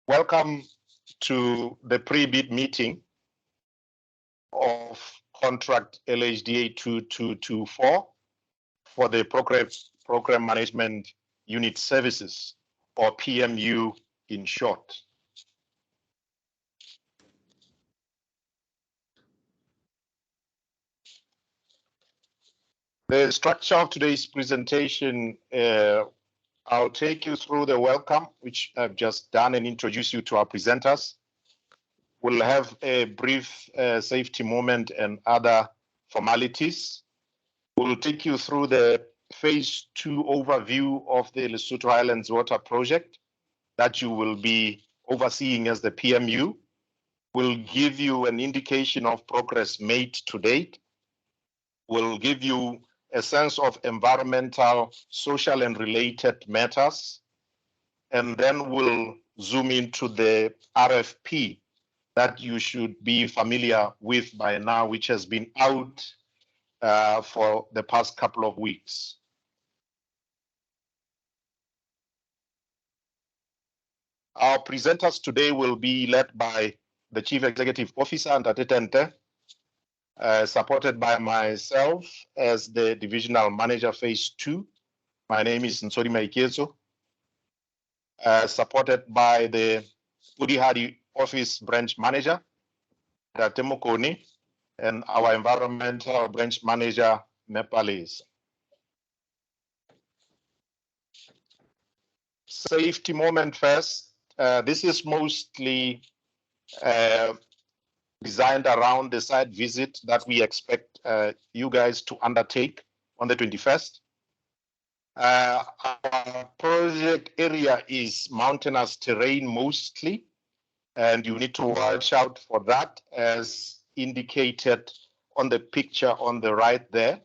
Welcome to the pre-bid meeting of contract LHDA 2224 for the Program Management Unit Services, or PMU in short. The structure of today's presentation, I'll take you through the welcome, which I've just done, and introduce you to our presenters. We'll have a brief safety moment and other formalities. We'll take you through the phase 2 overview of the Lesotho Highlands Water Project that you will be overseeing as the PMU. We'll give you an indication of progress made to date. We'll give you a sense of environmental, social, and related matters. And then we'll zoom into the RFP that you should be familiar with by now, which has been out for the past couple of weeks. Our presenters today will be led by the Chief Executive Officer, Ntate Tente, supported by myself as the Divisional Manager Phase 2. My name is Nsori Maikezo, supported by the Udihadi Office Branch Manager, Ntate Mokoni, and our Environmental Branch Manager, Nepalese. Safety moment first. This is mostly designed around the site visit that we expect you guys to undertake on the 21st. Our project area is mountainous terrain mostly, and you need to watch out for that as indicated on the picture on the right there.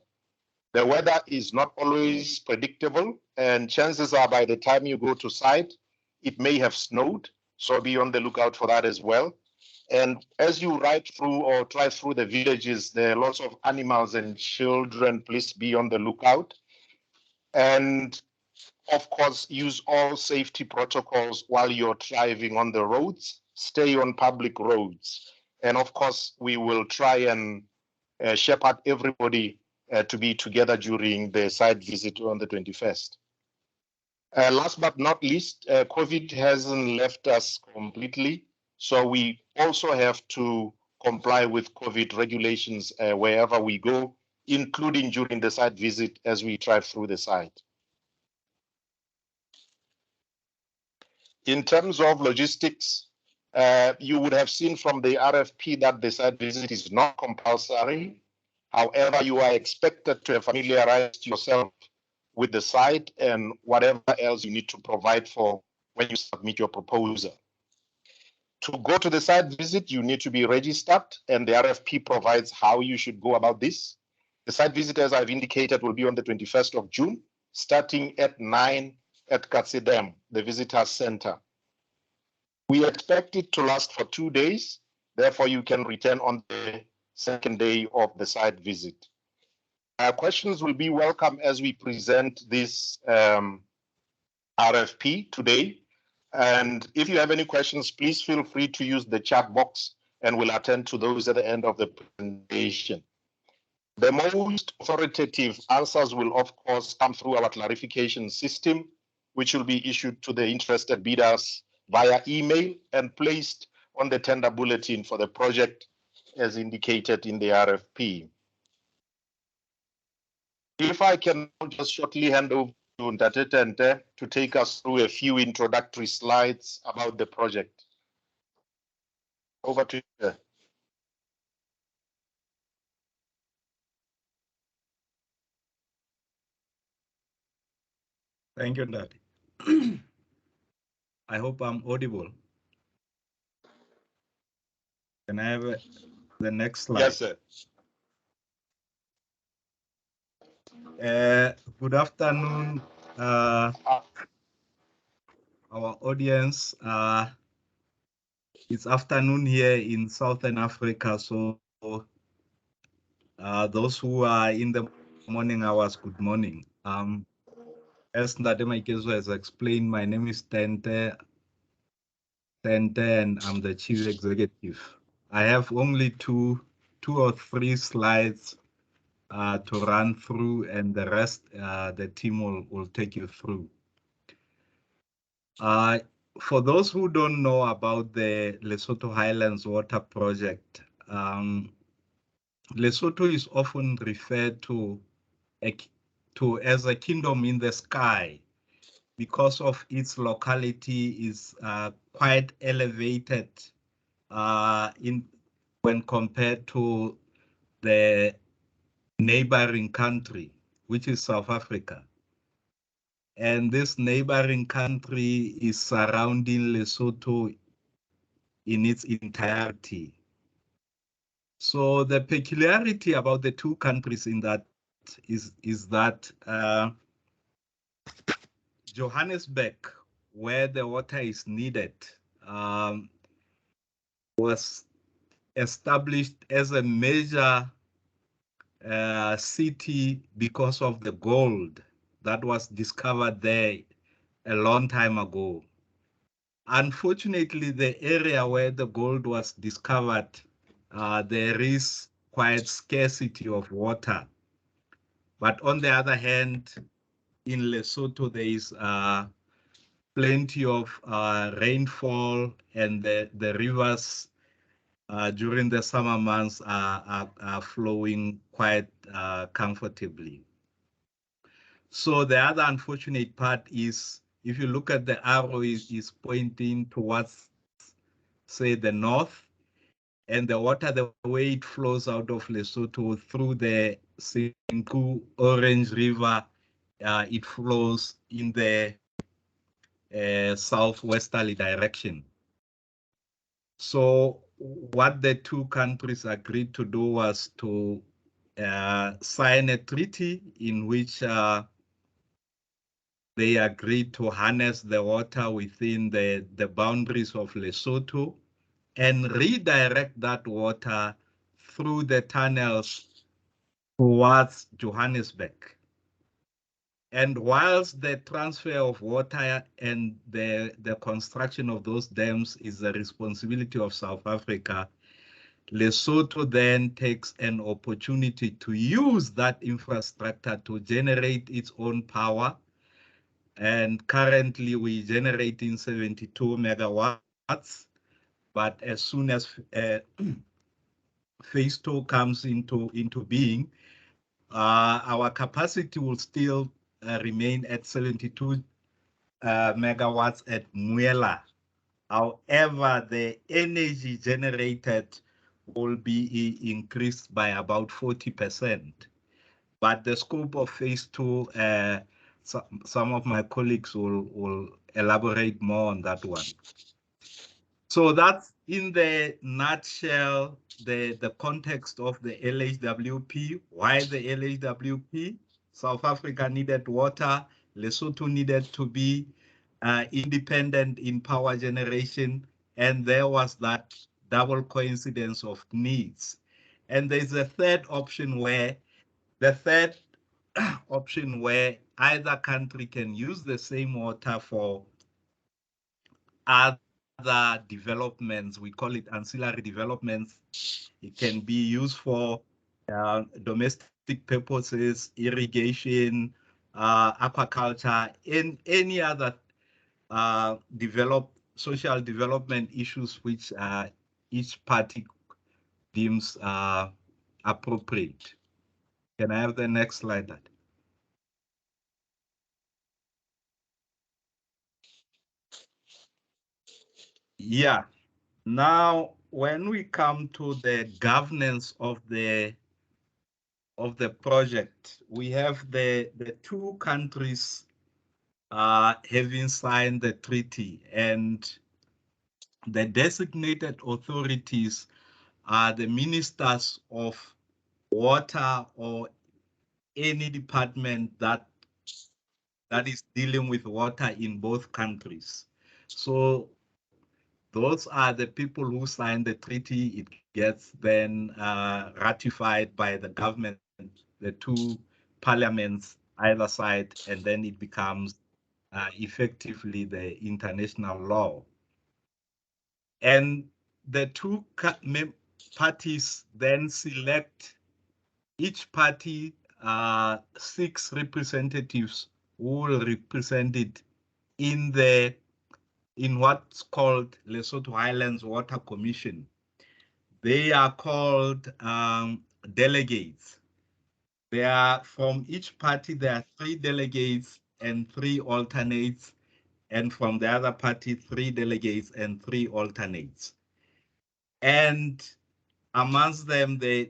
The weather is not always predictable, and chances are by the time you go to site, it may have snowed, so be on the lookout for that as well. And as you ride through or drive through the villages, there are lots of animals and children. Please be on the lookout. And of course, use all safety protocols while you're driving on the roads. Stay on public roads. And of course, we will try and shepherd everybody to be together during the site visit on the 21st. Last but not least, COVID hasn't left us completely. So we also have to comply with COVID regulations wherever we go, including during the site visit as we drive through the site. In terms of logistics, you would have seen from the RFP that the site visit is not compulsory. However, you are expected to have familiarized yourself with the site and whatever else you need to provide for when you submit your proposal. To go to the site visit, you need to be registered, and the RFP provides how you should go about this. The site visit, as I've indicated, will be on the 21st of June, starting at 9 at Katsedam, the visitor center. We expect it to last for 2 days. Therefore, you can return on the second day of the site visit. Questions will be welcome as we present this RFP today. And if you have any questions, please feel free to use the chat box and we'll attend to those at the end of the presentation. The most authoritative answers will, of course, come through our clarification system, which will be issued to the interested bidders via email and placed on the tender bulletin for the project as indicated in the RFP. If I can just shortly hand over to Ntate Tente to take us through a few introductory slides about the project. Over to you. Thank you, Ntate. I hope I'm audible. Can I have the next slide? Yes, sir. Good afternoon, our audience. It's afternoon here in Southern Africa, so those who are in the morning hours, good morning. As Ntate Maikezo has explained, my name is Tente. and I'm the Chief Executive. I have only two or three slides to run through, and the rest the team will take you through. For those who don't know about the Lesotho Highlands Water Project, Lesotho is often referred to as a kingdom in the sky because of its locality is quite elevated when compared to the neighboring country, which is South Africa. And this neighboring country is surrounding Lesotho in its entirety. So the peculiarity about the two countries in that is that Johannesburg, where the water is needed, was established as a major city because of the gold that was discovered there a long time ago. Unfortunately, the area where the gold was discovered, there is quite scarcity of water. But on the other hand, in Lesotho, there is plenty of rainfall, and the rivers during the summer months are flowing quite comfortably. So the other unfortunate part is, if you look at the arrow is pointing towards, say, the north, and the water, the way it flows out of Lesotho through the Senku Orange River, it flows in the southwesterly direction. So what the two countries agreed to do was to sign a treaty in which they agreed to harness the water within the boundaries of Lesotho and redirect that water through the tunnels towards Johannesburg. And whilst the transfer of water and the construction of those dams is the responsibility of South Africa, Lesotho then takes an opportunity to use that infrastructure to generate its own power. And currently we're generating 72 megawatts. But as soon as phase 2 comes into being, our capacity will still remain at 72 megawatts at Muela. However, the energy generated will be increased by about 40%. But the scope of phase 2, some of my colleagues will elaborate more on that one. So that's in the nutshell, the context of the LHWP. Why the LHWP? South Africa needed water. Lesotho needed to be independent in power generation. And there was that double coincidence of needs. And there's a third option where either country can use the same water for other developments. We call it ancillary developments. It can be used for domestic purposes, irrigation, aquaculture, and any other social development issues which each party deems appropriate. Can I have the next slide? Yeah. Now, when we come to the governance of the project, we have the two countries having signed the treaty, and the designated authorities are the ministers of water or any department that is dealing with water in both countries. So those are the people who signed the treaty. It gets then ratified by the government, the two parliaments either side, and then it becomes effectively the international law. And the two parties then select each party 6 representatives who will represent it in what's called Lesotho Highlands Water Commission. They are called delegates. They are from each party, there are 3 delegates and 3 alternates, and from the other party, 3 delegates and 3 alternates. And amongst them, there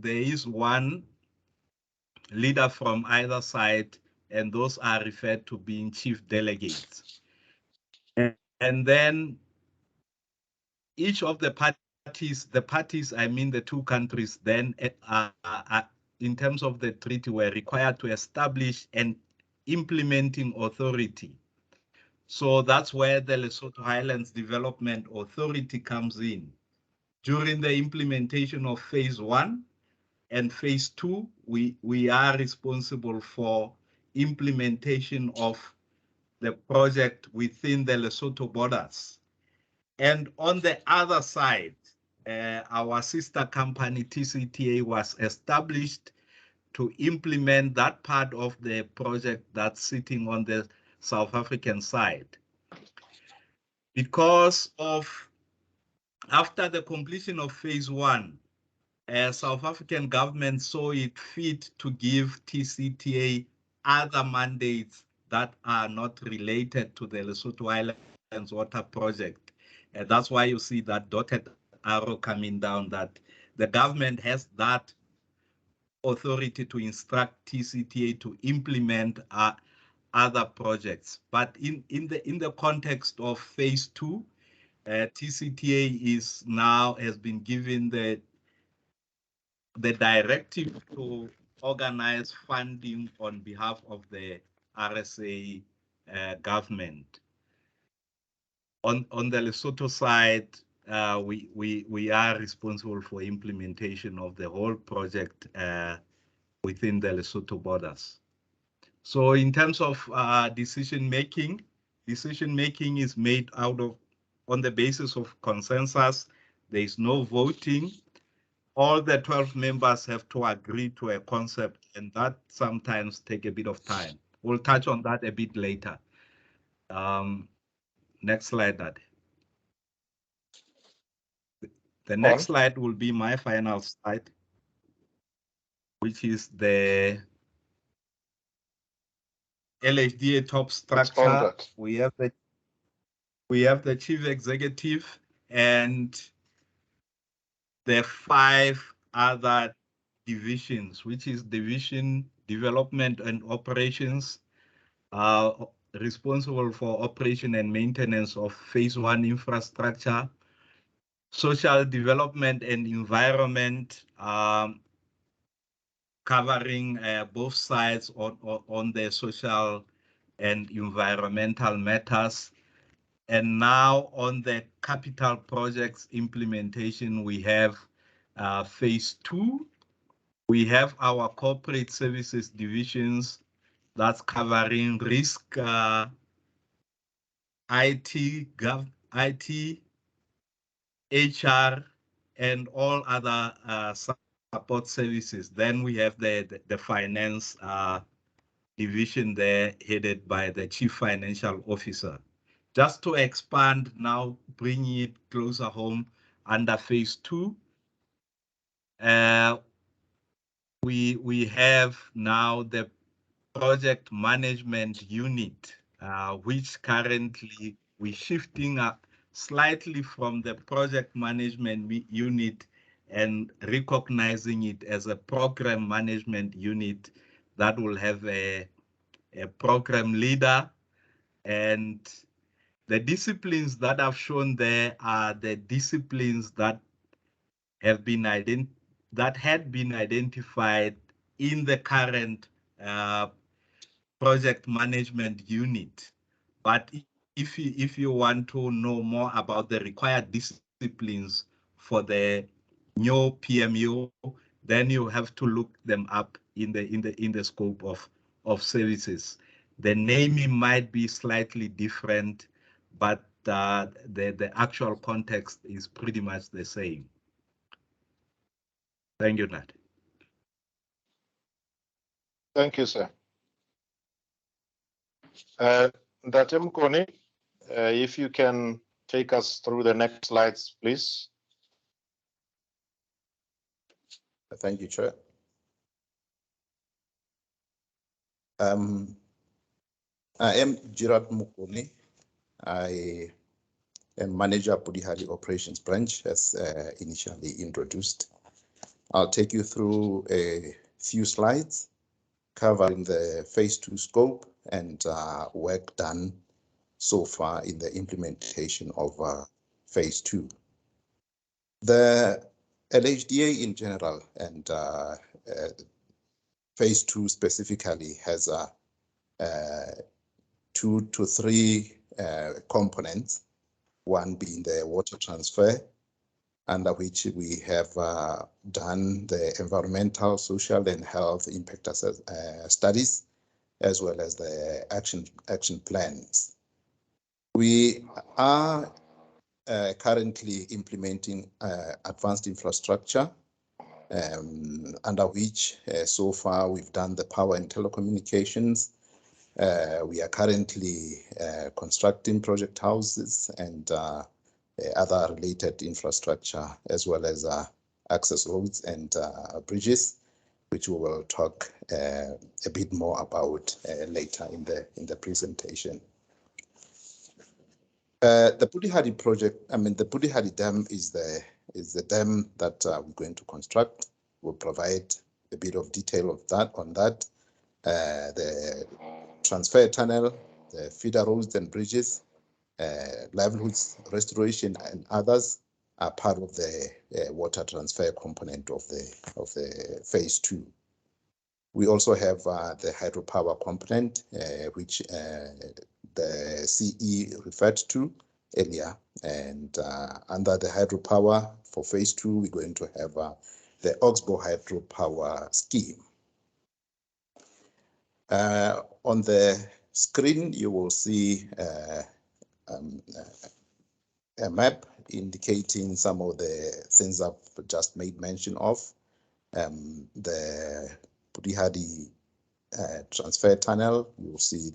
is one leader from either side, and those are referred to being chief delegates. And then each of the parties, I mean the two countries, then in terms of the treaty, were required to establish an implementing authority. So that's where the Lesotho Highlands Development Authority comes in. During the implementation of phase 1 and phase 2, we are responsible for implementation of the project within the Lesotho borders. And on the other side, our sister company TCTA was established to implement that part of the project that's sitting on the South African side. Because of, after the completion of phase 1, South African government saw it fit to give TCTA other mandates that are not related to the Lesotho Islands Water Project. That's why you see that dotted arrow coming down, that the government has that authority to instruct TCTA to implement other projects. But in the context of phase 2, TCTA has been given the directive to organize funding on behalf of the RSA government. On the Lesotho side, we are responsible for implementation of the whole project within the Lesotho borders. So in terms of decision making is made on the basis of consensus. There is no voting. All the 12 members have to agree to a concept, and that sometimes take a bit of time. We'll touch on that a bit later. Next slide, Dad. The next slide will be my final slide, which is the LHDA top structure. We have the chief executive and the 5 other divisions, which is division development and operations, responsible for operation and maintenance of phase 1 infrastructure, social development and environment, covering both sides on the social and environmental matters. And now on the capital projects implementation, we have phase 2. We have our corporate services divisions that's covering risk, IT, HR, and all other support services. Then we have the finance division there, headed by the Chief Financial Officer. Just to expand now, bringing it closer home, under phase 2, we have now the project management unit, which currently we're shifting up slightly from the project management unit and recognizing it as a program management unit that will have a program leader. And the disciplines that I've shown there are the disciplines that had been identified in the current project management unit. But if you want to know more about the required disciplines for the new PMU, then you have to look them up in the scope of services. The naming might be slightly different, but the actual context is pretty much the same. Thank you, Nat. Thank you, sir. Datem Kone, if you can take us through the next slides, please. Thank you, Chair. I am Gerard Mukoni. I am manager Pudihali Operations Branch, as initially introduced. I'll take you through a few slides covering the phase 2 scope and work done so far in the implementation of phase 2. The LHDA in general and phase 2 specifically has 2 to 3 components, one being the water transfer, under which we have done the environmental, social, and health impact studies, as well as the action plans. We are currently implementing advanced infrastructure, under which so far we've done the power and telecommunications. We are currently constructing project houses and other related infrastructure, as well as access roads and bridges, which we will talk a bit more about later in the presentation. The Pudihadi project, the Pudihadi Dam is the dam that we're going to construct. We'll provide a bit of detail on that. The transfer tunnel, the feeder roads and bridges, livelihoods restoration, and others are part of the water transfer component of the phase 2. We also have the hydropower component, which the CE referred to earlier, and under the hydropower for phase 2, we're going to have the Oxbow hydropower scheme. On the screen, you will see a map indicating some of the things I've just made mention of. The Pudihadi transfer tunnel, you'll see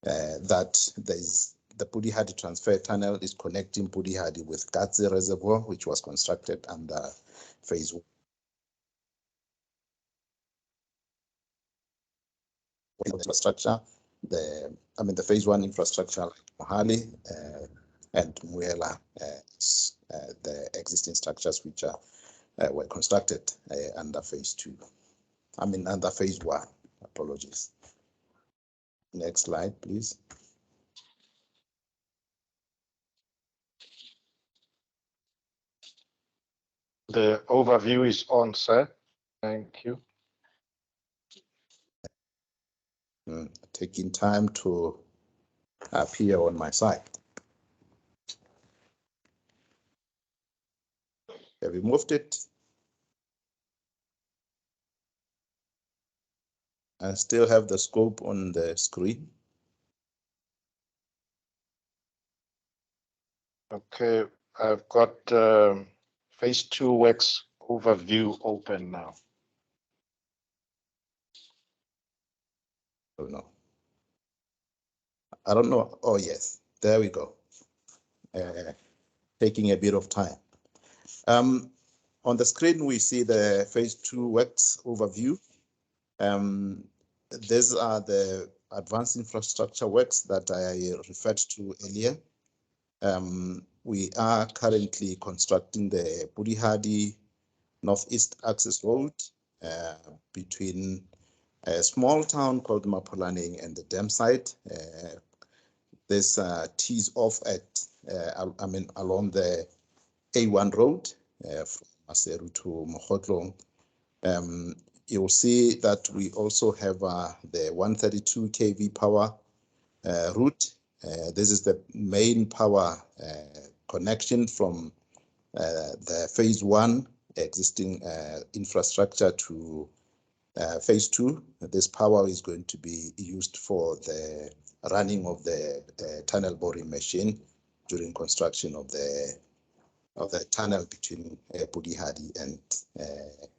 that there's the Pudihadi transfer tunnel is connecting Pudihadi with Gatse Reservoir, which was constructed under phase 1. Infrastructure, the phase 1 infrastructure like Mohali and Muela, the existing structures which were constructed under phase 2. Under phase 1. Apologies. Next slide, please. The overview is on, sir. Thank you. Taking time to appear on my side. Have we moved it? I still have the scope on the screen. Okay, I've got phase 2 works overview open now. Oh no. I don't know. Oh yes, there we go. Taking a bit of time. On the screen, we see the phase 2 works overview. These are the advanced infrastructure works that I referred to earlier. We are currently constructing the Pudihadi Northeast Access Road between a small town called Mapulaning and the dam site. This tees off at, along the A1 road from Maseru to Mohotlong. You'll see that we also have the 132 kV power route. This is the main power connection from the phase 1 existing infrastructure to phase 2. This power is going to be used for the running of the tunnel boring machine during construction of the tunnel between Pudihadi and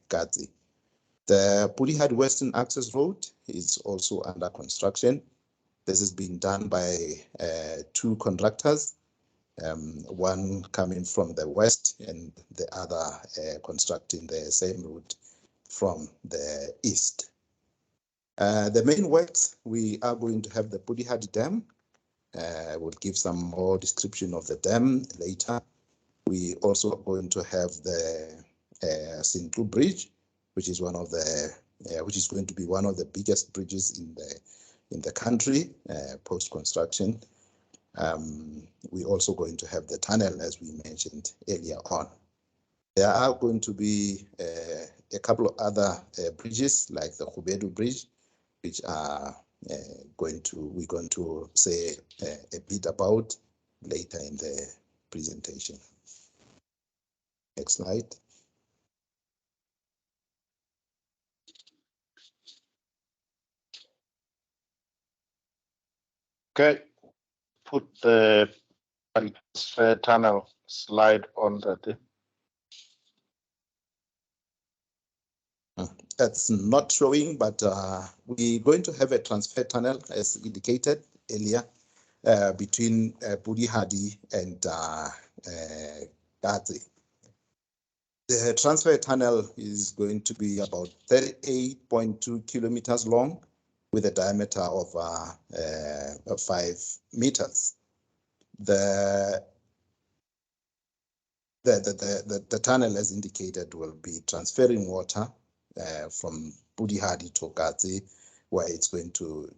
Gazi. The Pudihadi Western Access Road is also under construction. This is being done by two contractors, one coming from the west and the other constructing the same route from the east. The main works, we are going to have the Pudihadi Dam. We'll give some more description of the dam later. We also are going to have the C2224 Bridge, which is one of the which is going to be one of the biggest bridges in the country post construction. We're also going to have the tunnel, as we mentioned earlier on. There are going to be a couple of other bridges, like the Khubedu Bridge, which are we're going to say a bit about later in the presentation. Next slide. Okay, put the transfer tunnel slide on that. That's not showing, but we're going to have a transfer tunnel, as indicated earlier, between Pudihadi and Gazi. The transfer tunnel is going to be about 38.2 kilometers long, with a diameter of 5 meters. The tunnel, as indicated, will be transferring water from Pudihadi to Gazi, where it's going to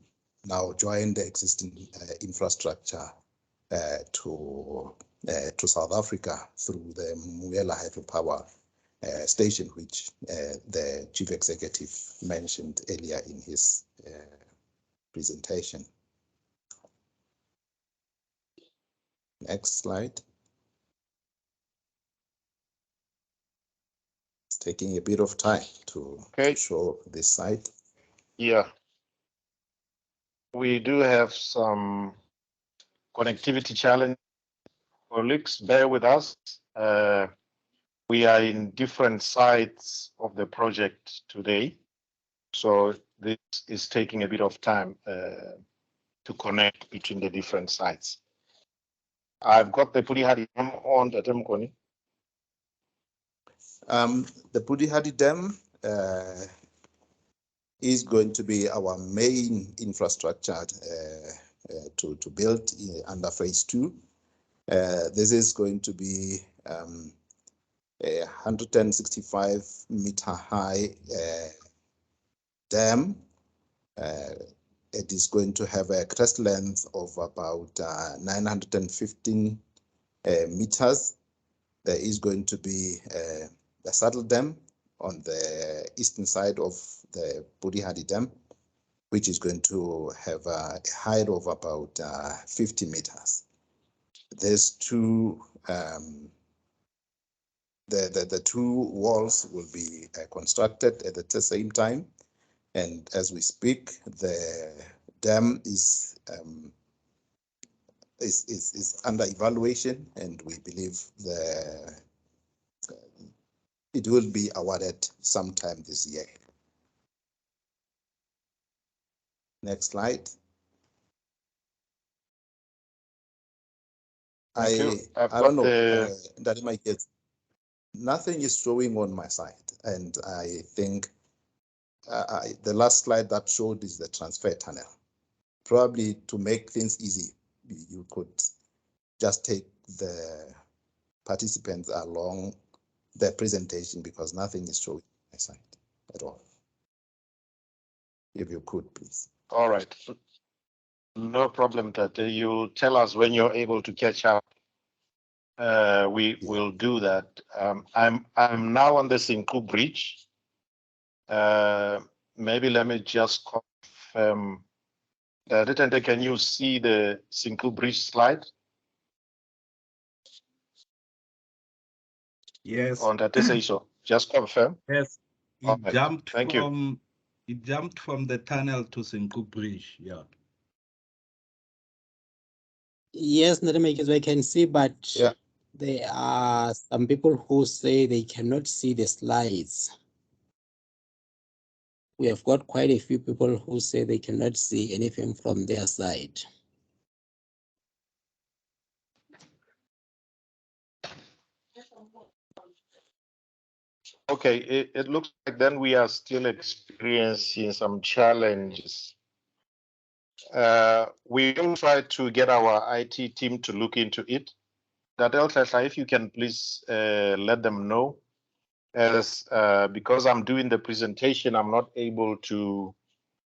now join the existing infrastructure to South Africa through the Muyela hydropower station, which the chief executive mentioned earlier in his presentation. Next slide. It's taking a bit of time to show this site. Yeah. We do have some connectivity challenge. Colleagues, bear with us. We are in different sites of the project today, so this is taking a bit of time to connect between the different sites. I've got the Pudihadi Dam on the Mkoni. The Pudihadi Dam is going to be our main infrastructure to build under phase 2. This is going to be a 165 meter high dam. It is going to have a crest length of about 915 meters. There is going to be a saddle dam on the eastern side of the Pudihadi Dam, which is going to have a height of about 50 meters. There's two, the two walls will be constructed at the same time. And as we speak, the dam is under evaluation, and we believe it will be awarded sometime this year. Next slide. I don't know that it might get, nothing is showing on my side, and I think the last slide that showed is the transfer tunnel. Probably to make things easy, you could just take the participants along the presentation, because nothing is showing on my side at all. If you could, please. All right. No problem, that you tell us when you're able to catch up. We will do that. I'm now on the C22 Bridge. Maybe let me just confirm. Can you see the C22 Bridge slide? Yes. On that say so. Just confirm. Yes. It right. jumped Thank from you. It jumped from the tunnel to C22 Bridge. Yeah. Yes, Nanamakers, I can see, but Yeah. there are some people who say they cannot see the slides. We have got quite a few people who say they cannot see anything from their side. Okay, it looks like then we are still experiencing some challenges. We will try to get our IT team to look into it. That else, if you can please let them know, as because I'm doing the presentation, I'm not able to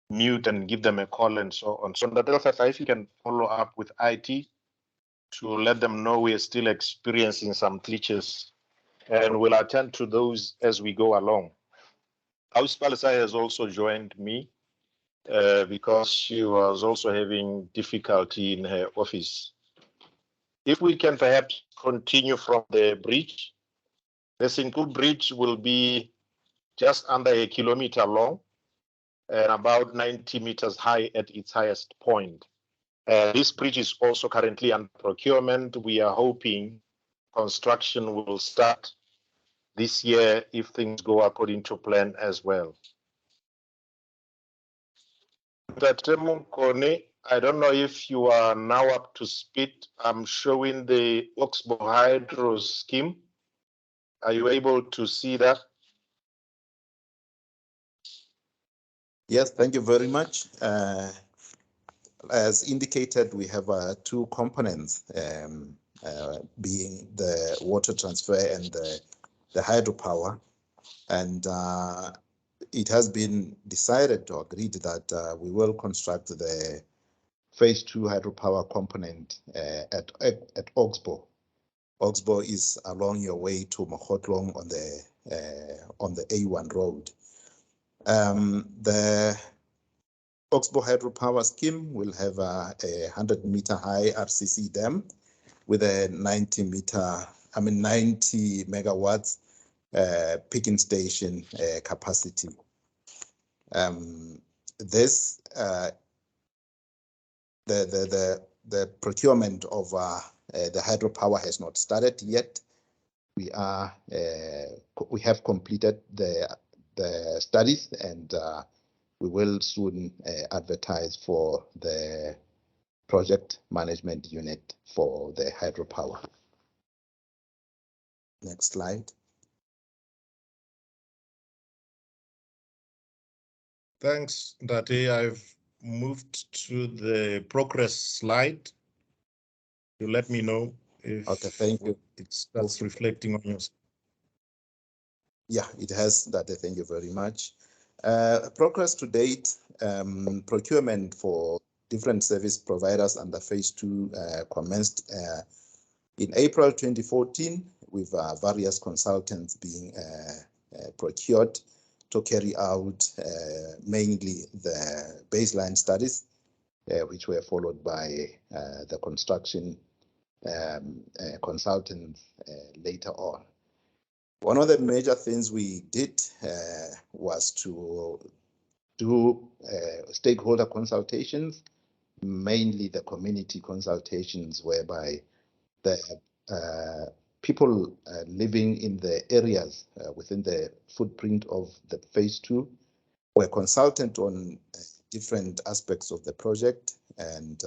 mute and give them a call and so on. So that else, if you can follow up with IT to let them know we are still experiencing some glitches, and we'll attend to those as we go along. House Palisa has also joined me because she was also having difficulty in her office. If we can perhaps continue from the bridge, the Sinkul Bridge will be just under a kilometer long and about 90 meters high at its highest point. This bridge is also currently under procurement. We are hoping construction will start this year if things go according to plan as well. I don't know if you are now up to speed. I'm showing the Oxbow Hydro scheme. Are you able to see that? Yes, thank you very much. As indicated, we have two components, being the water transfer and the hydropower. And it has been decided or agreed that we will construct the phase 2 hydropower component at Oxbow. Oxbow is along your way to Mokotlong on the A1 road. The Oxbow hydropower scheme will have a 100-meter high RCC dam with a 90 megawatts peaking station capacity. This the procurement of the hydropower has not started yet. We have completed the studies, and we will soon advertise for the project management unit for the hydropower. Next slide. Thanks, Ndati. I've moved to the progress slide. You let me know if Okay, thank you. It starts reflecting on your. Yeah, it has, Ndati. Thank you very much. Progress to date, procurement for different service providers under phase 2 commenced in April 2014 with various consultants being procured to carry out mainly the baseline studies, which were followed by the construction consultants later on. One of the major things we did was to do stakeholder consultations, mainly the community consultations, whereby the people living in the areas within the footprint of the phase 2 were consulted on different aspects of the project, and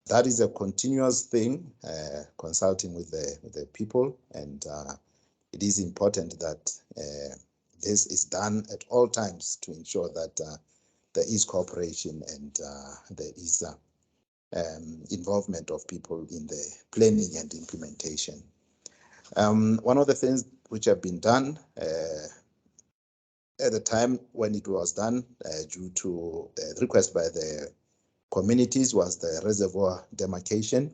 that is a continuous thing, consulting with the people, and it is important that this is done at all times to ensure that there is cooperation and there is involvement of people in the planning and implementation. One of the things which have been done at the time when it was done, due to the request by the communities, was the reservoir demarcation,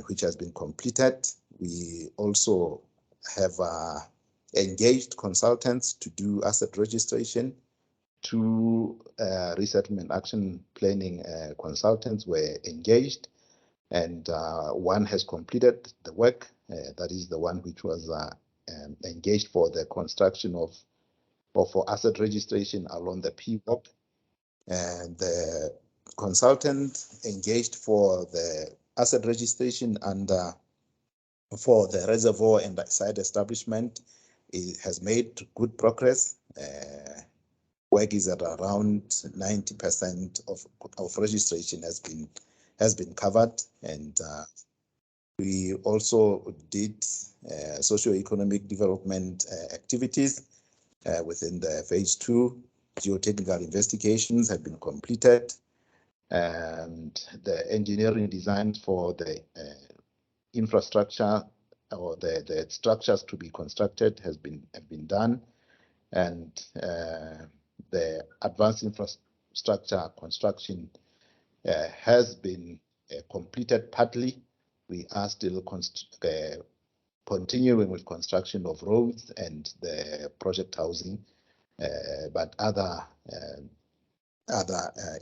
which has been completed. We also have engaged consultants to do asset registration. Two resettlement action planning consultants were engaged, and one has completed the work. That is the one which was engaged for the construction of or for asset registration along the P walk. And the consultant engaged for the asset registration and for the reservoir and site establishment has made good progress. Work is at around 90% of registration has been covered, and we also did socio-economic development activities within the phase 2. Geotechnical investigations have been completed, and the engineering designs for the infrastructure or the structures to be constructed have been done, and the advanced infrastructure construction has been completed partly. We are still continuing with construction of roads and the project housing, but other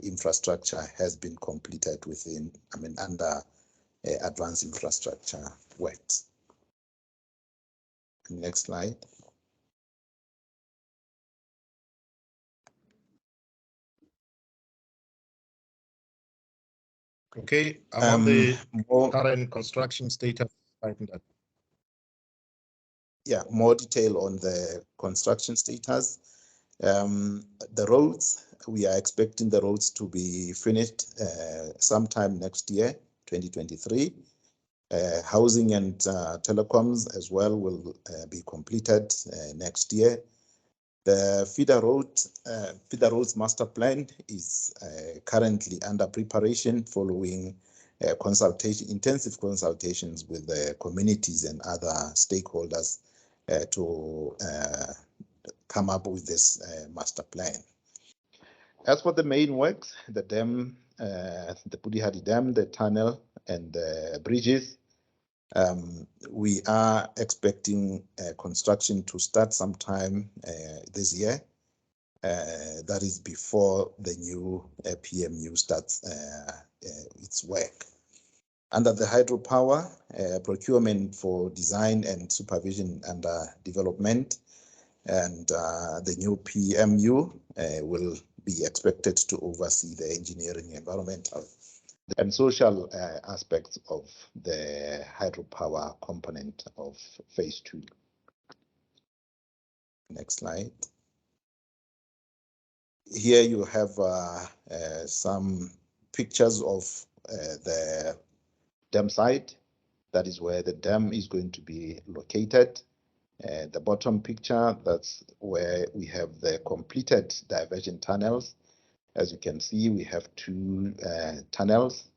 infrastructure has been completed under advanced infrastructure works. Next slide. Okay, I'm on the current construction status. Yeah, more detail on the construction status. The roads, we are expecting the roads to be finished sometime next year, 2023. Housing and telecoms as well will be completed next year. The feeder roads master plan is currently under preparation following intensive consultations with the communities and other stakeholders to come up with this master plan. As for the main works, the dam, the Pudihadi Dam, the tunnel, and the bridges, we are expecting construction to start sometime this year. That is before the new PMU starts its work. Under the hydropower, procurement for design and supervision under development, and the new PMU will be expected to oversee the engineering, environmental, and social aspects of the hydropower component of phase 2. Next slide. Here you have some pictures of the dam site. That is where the dam is going to be located. The bottom picture, that's where we have the completed diversion tunnels. As you can see, we have 2 tunnels,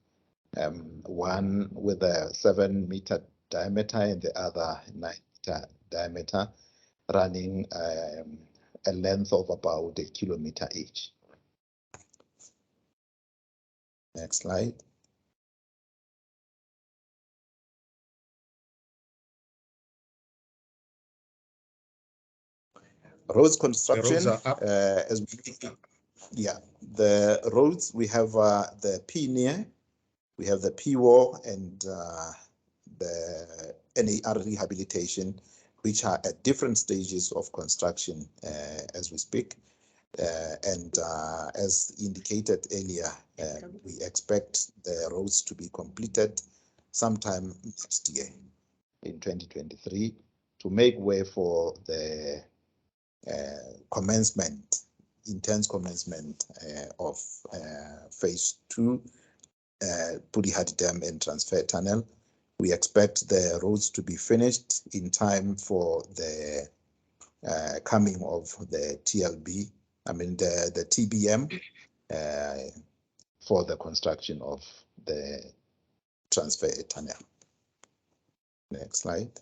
one with a 7-meter diameter and the other 9-meter diameter, running a length of about 1 kilometer each. Next slide. Roads construction, as we yeah, the roads, we have the P-near, we have the P-war, and the NAR rehabilitation, which are at different stages of construction as we speak. And as indicated earlier, we expect the roads to be completed sometime next year in 2023 to make way for the intense commencement of phase 2, Pudihadi Dam and Transfer Tunnel. We expect the roads to be finished in time for the coming of the TLB, the TBM, for the construction of the Transfer Tunnel. Next slide.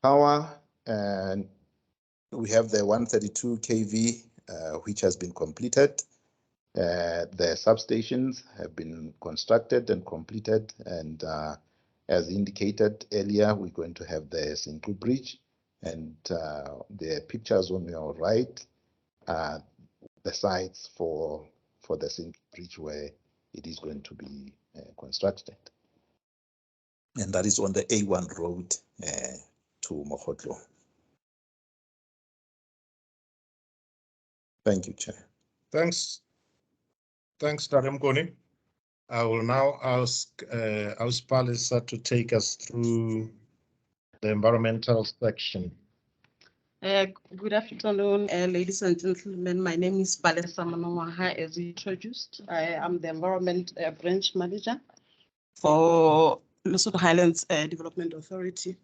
Power, and we have the 132 kV, which has been completed. The substations have been constructed and completed, and as indicated earlier, we're going to have the Single Bridge, and the pictures on your right are the sites for the Single Bridge where it is going to be constructed. And that is on the A1 road to Mokotlo. Thank you, Chair. Thanks, Dr. Mkoni. I will now ask Palisa to take us through the environmental section. Good afternoon, ladies and gentlemen. My name is Palisa Manowaha, as introduced. I am the Environment Branch Manager for Lesotho Highlands Development Authority.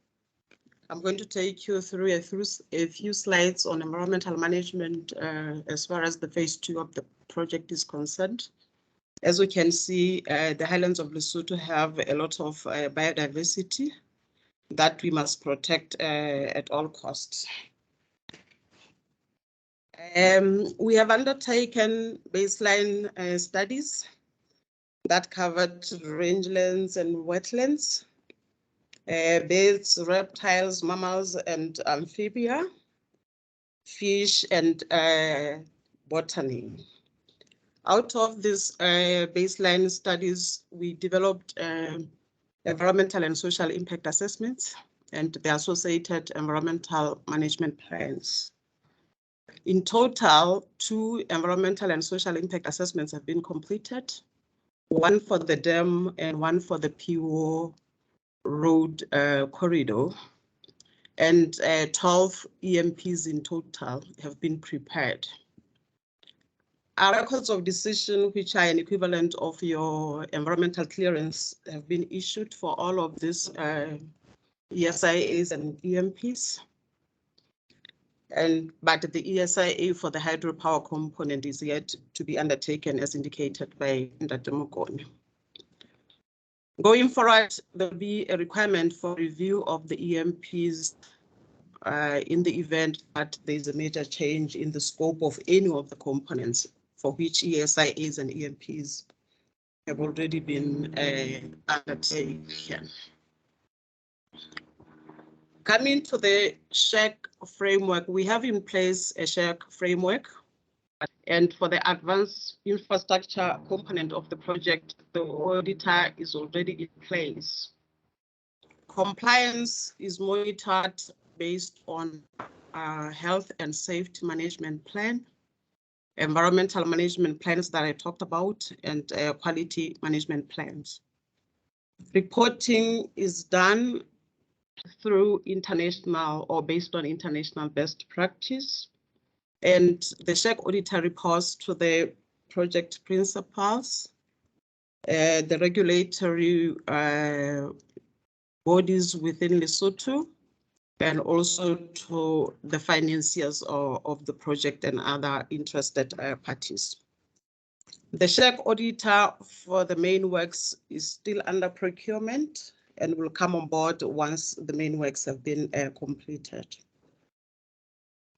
I'm going to take you through a few slides on environmental management as far as the phase 2 of the project is concerned. As we can see, the highlands of Lesotho have a lot of biodiversity that we must protect at all costs. We have undertaken baseline studies that covered rangelands and wetlands, birds, reptiles, mammals, and amphibia, fish, and botany. Out of these baseline studies, we developed environmental and social impact assessments and the associated environmental management plans. In total, 2 environmental and social impact assessments have been completed, one for the dam and one for the PO road corridor, and 12 EMPs in total have been prepared. Our records of decision, which are an equivalent of your environmental clearance, have been issued for all of these ESIAs and EMPs. But the ESIA for the hydropower component is yet to be undertaken as indicated by Dr. Mokone. Going forward, there will be a requirement for review of the EMPs in the event that there is a major change in the scope of any of the components for which ESIAs and EMPs have already been undertaken. Coming to the SHAC framework, we have in place a SHAC framework. And for the advanced infrastructure component of the project, the auditor is already in place. Compliance is monitored based on health and safety management plan, environmental management plans that I talked about, and quality management plans. Reporting is done through international or based on international best practice. And the SHAC auditor reports to the project principals, the regulatory bodies within Lesotho, and also to the financiers of the project and other interested parties. The SHAC auditor for the main works is still under procurement and will come on board once the main works have been completed.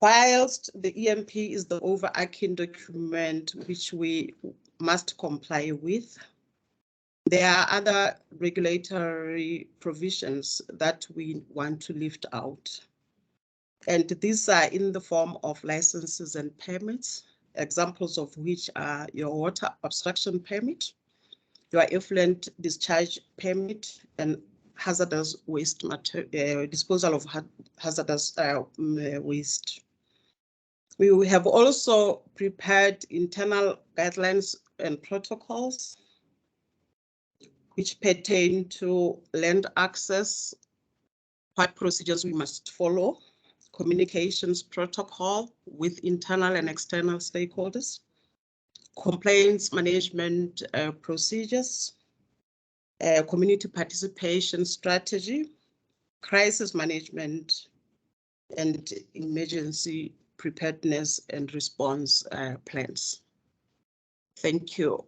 Whilst the EMP is the overarching document which we must comply with, there are other regulatory provisions that we want to lift out. And these are in the form of licenses and permits, examples of which are your water abstraction permit, your effluent discharge permit, and hazardous waste disposal of hazardous waste. We have also prepared internal guidelines and protocols which pertain to land access, what procedures we must follow, communications protocol with internal and external stakeholders, complaints management procedures, community participation strategy, crisis management, and emergency preparedness and response plans. Thank you.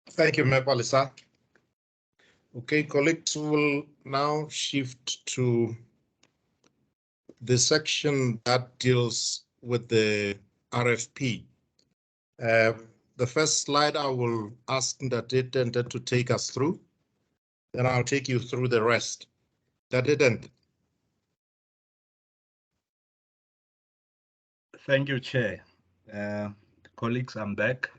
Thank you, Ms. Palisa. Okay, colleagues, will now shift to the section that deals with the RFP. The first slide I will ask Ndadete to take us through, then I'll take you through the rest. Ndadete. Thank you, Chair. Colleagues, I'm back.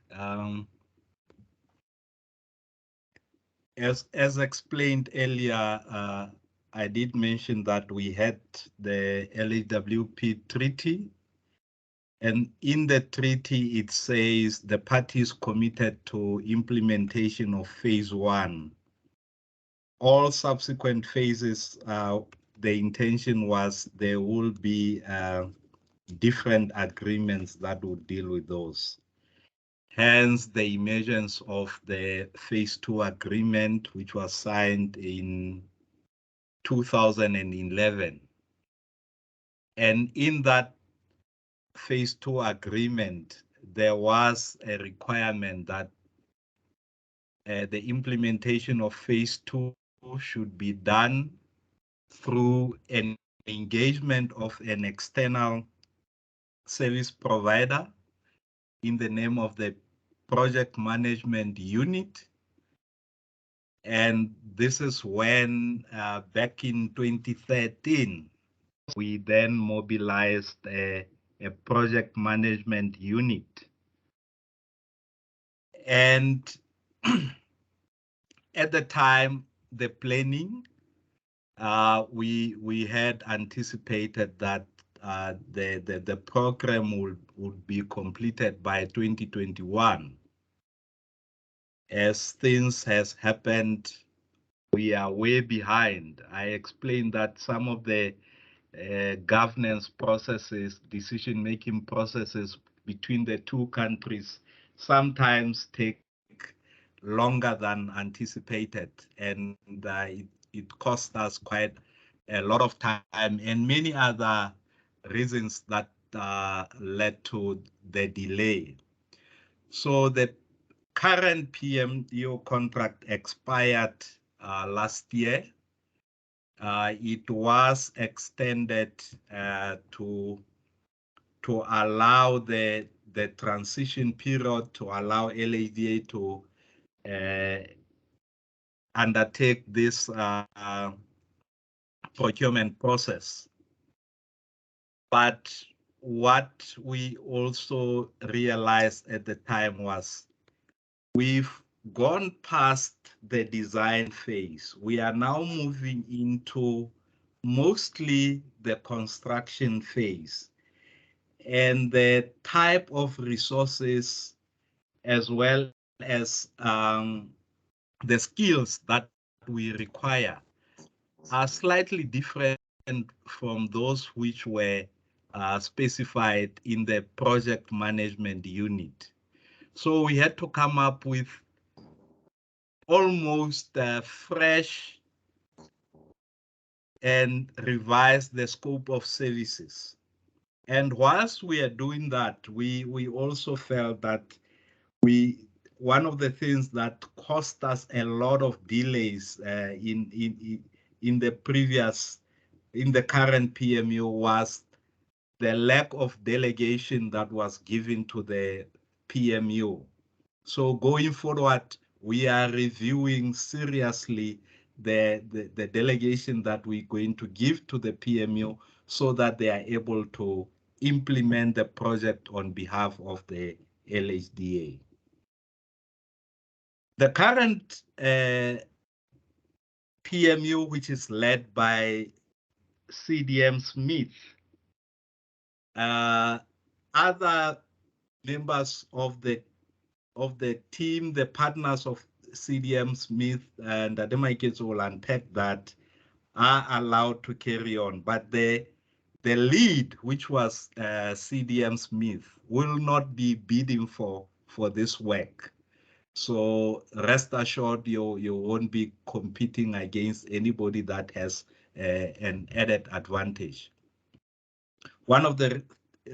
As explained earlier, I did mention that we had the LHWP treaty, and in the treaty it says the parties committed to implementation of phase 1. All subsequent phases, the intention was there will be different agreements that would deal with those. Hence the emergence of the phase 2 agreement, which was signed in 2011. And in that phase 2 agreement, there was a requirement that the implementation of phase 2 should be done through an engagement of an external service provider in the name of the project management unit. And this is when, back in 2013, we then mobilized a project management unit. And at the time, the planning, we had anticipated that the program would be completed by 2021. As things has happened, we are way behind. I explained that some of the governance processes, decision-making processes between the two countries sometimes take longer than anticipated, and it cost us quite a lot of time and many other reasons that led to the delay. So the current PMEO contract expired last year. It was extended to allow the transition period, to allow LHDA to undertake this procurement process. But what we also realized at the time was we've gone past the design phase. We are now moving into mostly the construction phase. And the type of resources as well as the skills that we require are slightly different from those which were specified in the project management unit. So we had to come up with almost fresh and revise the scope of services. And whilst we are doing that, we also felt that one of the things that cost us a lot of delays in the current PMU was the lack of delegation that was given to the PMU. So going forward, we are reviewing seriously the delegation that we're going to give to the PMU so that they are able to implement the project on behalf of the LHDA. The current PMU, which is led by CDM Smith, other members of the team, the partners of CDM Smith and Ademaikes will unpack that, are allowed to carry on. But the lead, which was CDM Smith, will not be bidding for this work. So rest assured, you won't be competing against anybody that has an added advantage. One of the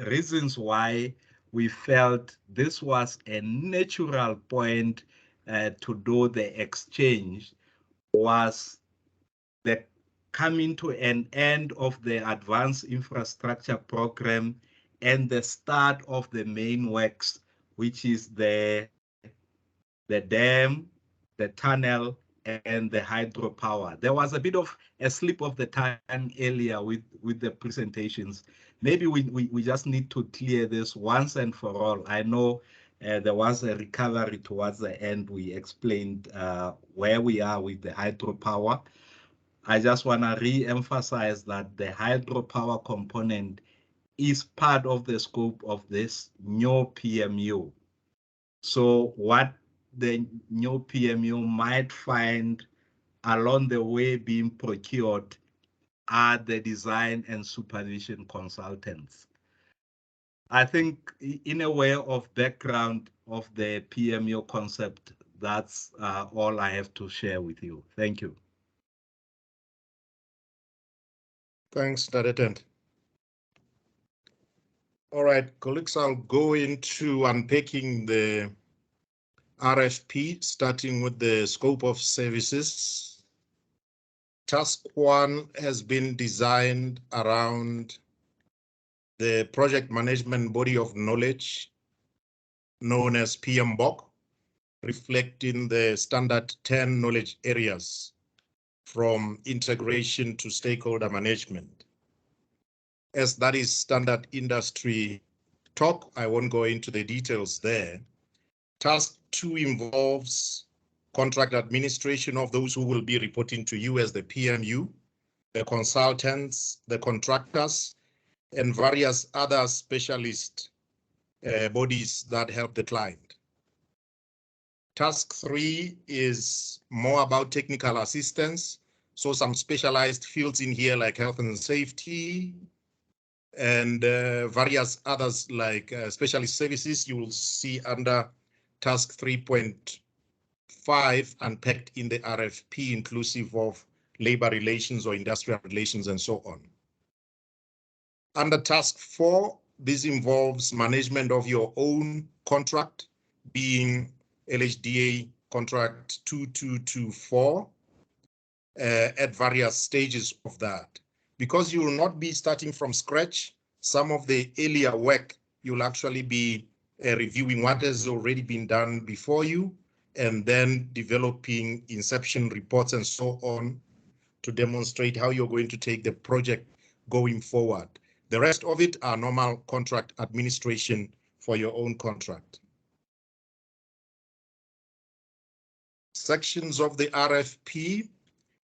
reasons why we felt this was a natural point to do the exchange was the coming to an end of the advanced infrastructure program and the start of the main works, which is the dam, the tunnel, and the hydropower. There was a bit of a slip of the tongue earlier with the presentations. Maybe we just need to clear this once and for all. I know there was a recovery towards the end. We explained where we are with the hydropower. I just want to re-emphasize that the hydropower component is part of the scope of this new PMU. So what the new PMU might find along the way being procured are the design and supervision consultants. I think in a way of background of the PMU concept, that's all I have to share with you. Thank you. Thanks, Director. All right, colleagues, I'll go into unpacking the RFP, starting with the scope of services. Task 1 has been designed around the project management body of knowledge known as PMBOK, reflecting the standard 10 knowledge areas from integration to stakeholder management. As that is standard industry talk, I won't go into the details there. Task 2 involves contract administration of those who will be reporting to you as the PMU, the consultants, the contractors, and various other specialist bodies that help the client. Task 3 is more about technical assistance. So some specialized fields in here like health and safety and various others like specialist services you will see under task 3.5 unpacked in the RFP, inclusive of labor relations or industrial relations and so on. Under task 4, this involves management of your own contract, being LHDA contract 2224 at various stages of that. Because you will not be starting from scratch, some of the earlier work, you'll actually be reviewing what has already been done before you, and then developing inception reports and so on to demonstrate how you're going to take the project going forward. The rest of it are normal contract administration for your own contract. Sections of the RFP,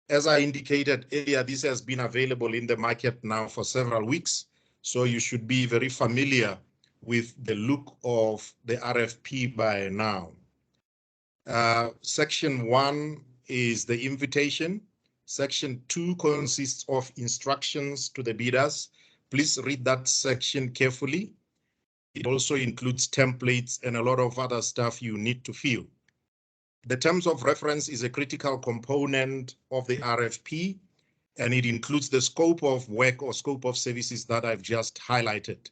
as I indicated earlier, this has been available in the market now for several weeks, so you should be very familiar with the look of the RFP by now. Section 1 is the invitation. Section 2 consists of instructions to the bidders. Please read that section carefully. It also includes templates and a lot of other stuff you need to fill. The terms of reference is a critical component of the RFP, and it includes the scope of work or scope of services that I've just highlighted,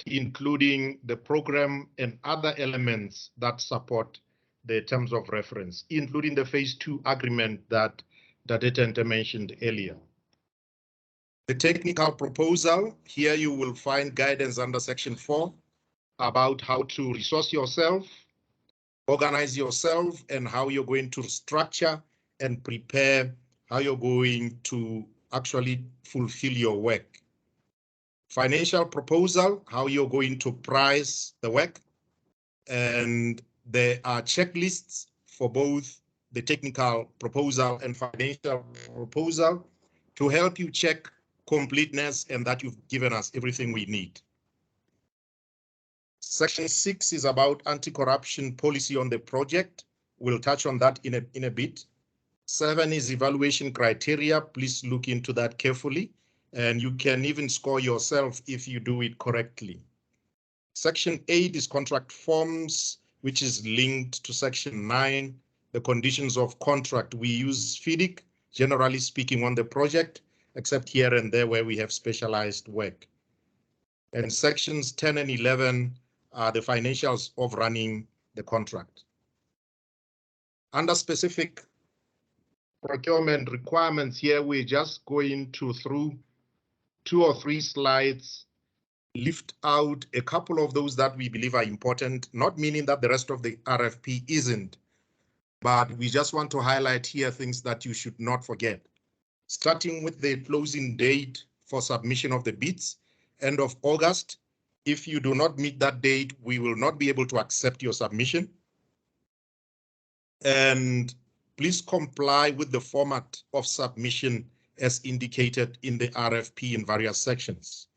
including the program and other elements that support the terms of reference, including the phase 2 agreement that Detente mentioned earlier. The technical proposal, here you will find guidance under section 4 about how to resource yourself, organize yourself, and how you're going to structure and prepare how you're going to actually fulfill your work. Financial proposal, how you're going to price the work. And there are checklists for both the technical proposal and financial proposal to help you check completeness and that you've given us everything we need. Section 6 is about anti-corruption policy on the project. We'll touch on that in a bit. 7 is evaluation criteria. Please look into that carefully, and you can even score yourself if you do it correctly. Section 8 is contract forms, which is linked to section 9, the conditions of contract. We use FIDIC, generally speaking, on the project, except here and there where we have specialized work. And sections 10 and 11 are the financials of running the contract. Under specific procurement requirements here, we're just going through 2 or 3 slides, lift out a couple of those that we believe are important, not meaning that the rest of the RFP isn't, but we just want to highlight here things that you should not forget. Starting with the closing date for submission of the bids, end of August. If you do not meet that date, we will not be able to accept your submission. And please comply with the format of submission as indicated in the RFP in various sections.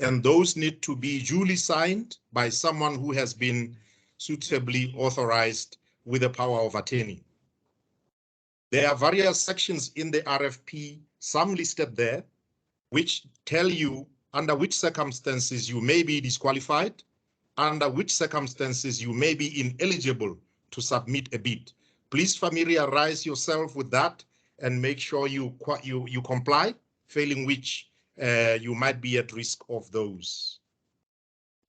And those need to be duly signed by someone who has been suitably authorized with the power of attorney. There are various sections in the RFP, some listed there, which tell you under which circumstances you may be disqualified, under which circumstances you may be ineligible to submit a bid. Please familiarize yourself with that and make sure you comply, failing which you might be at risk of those.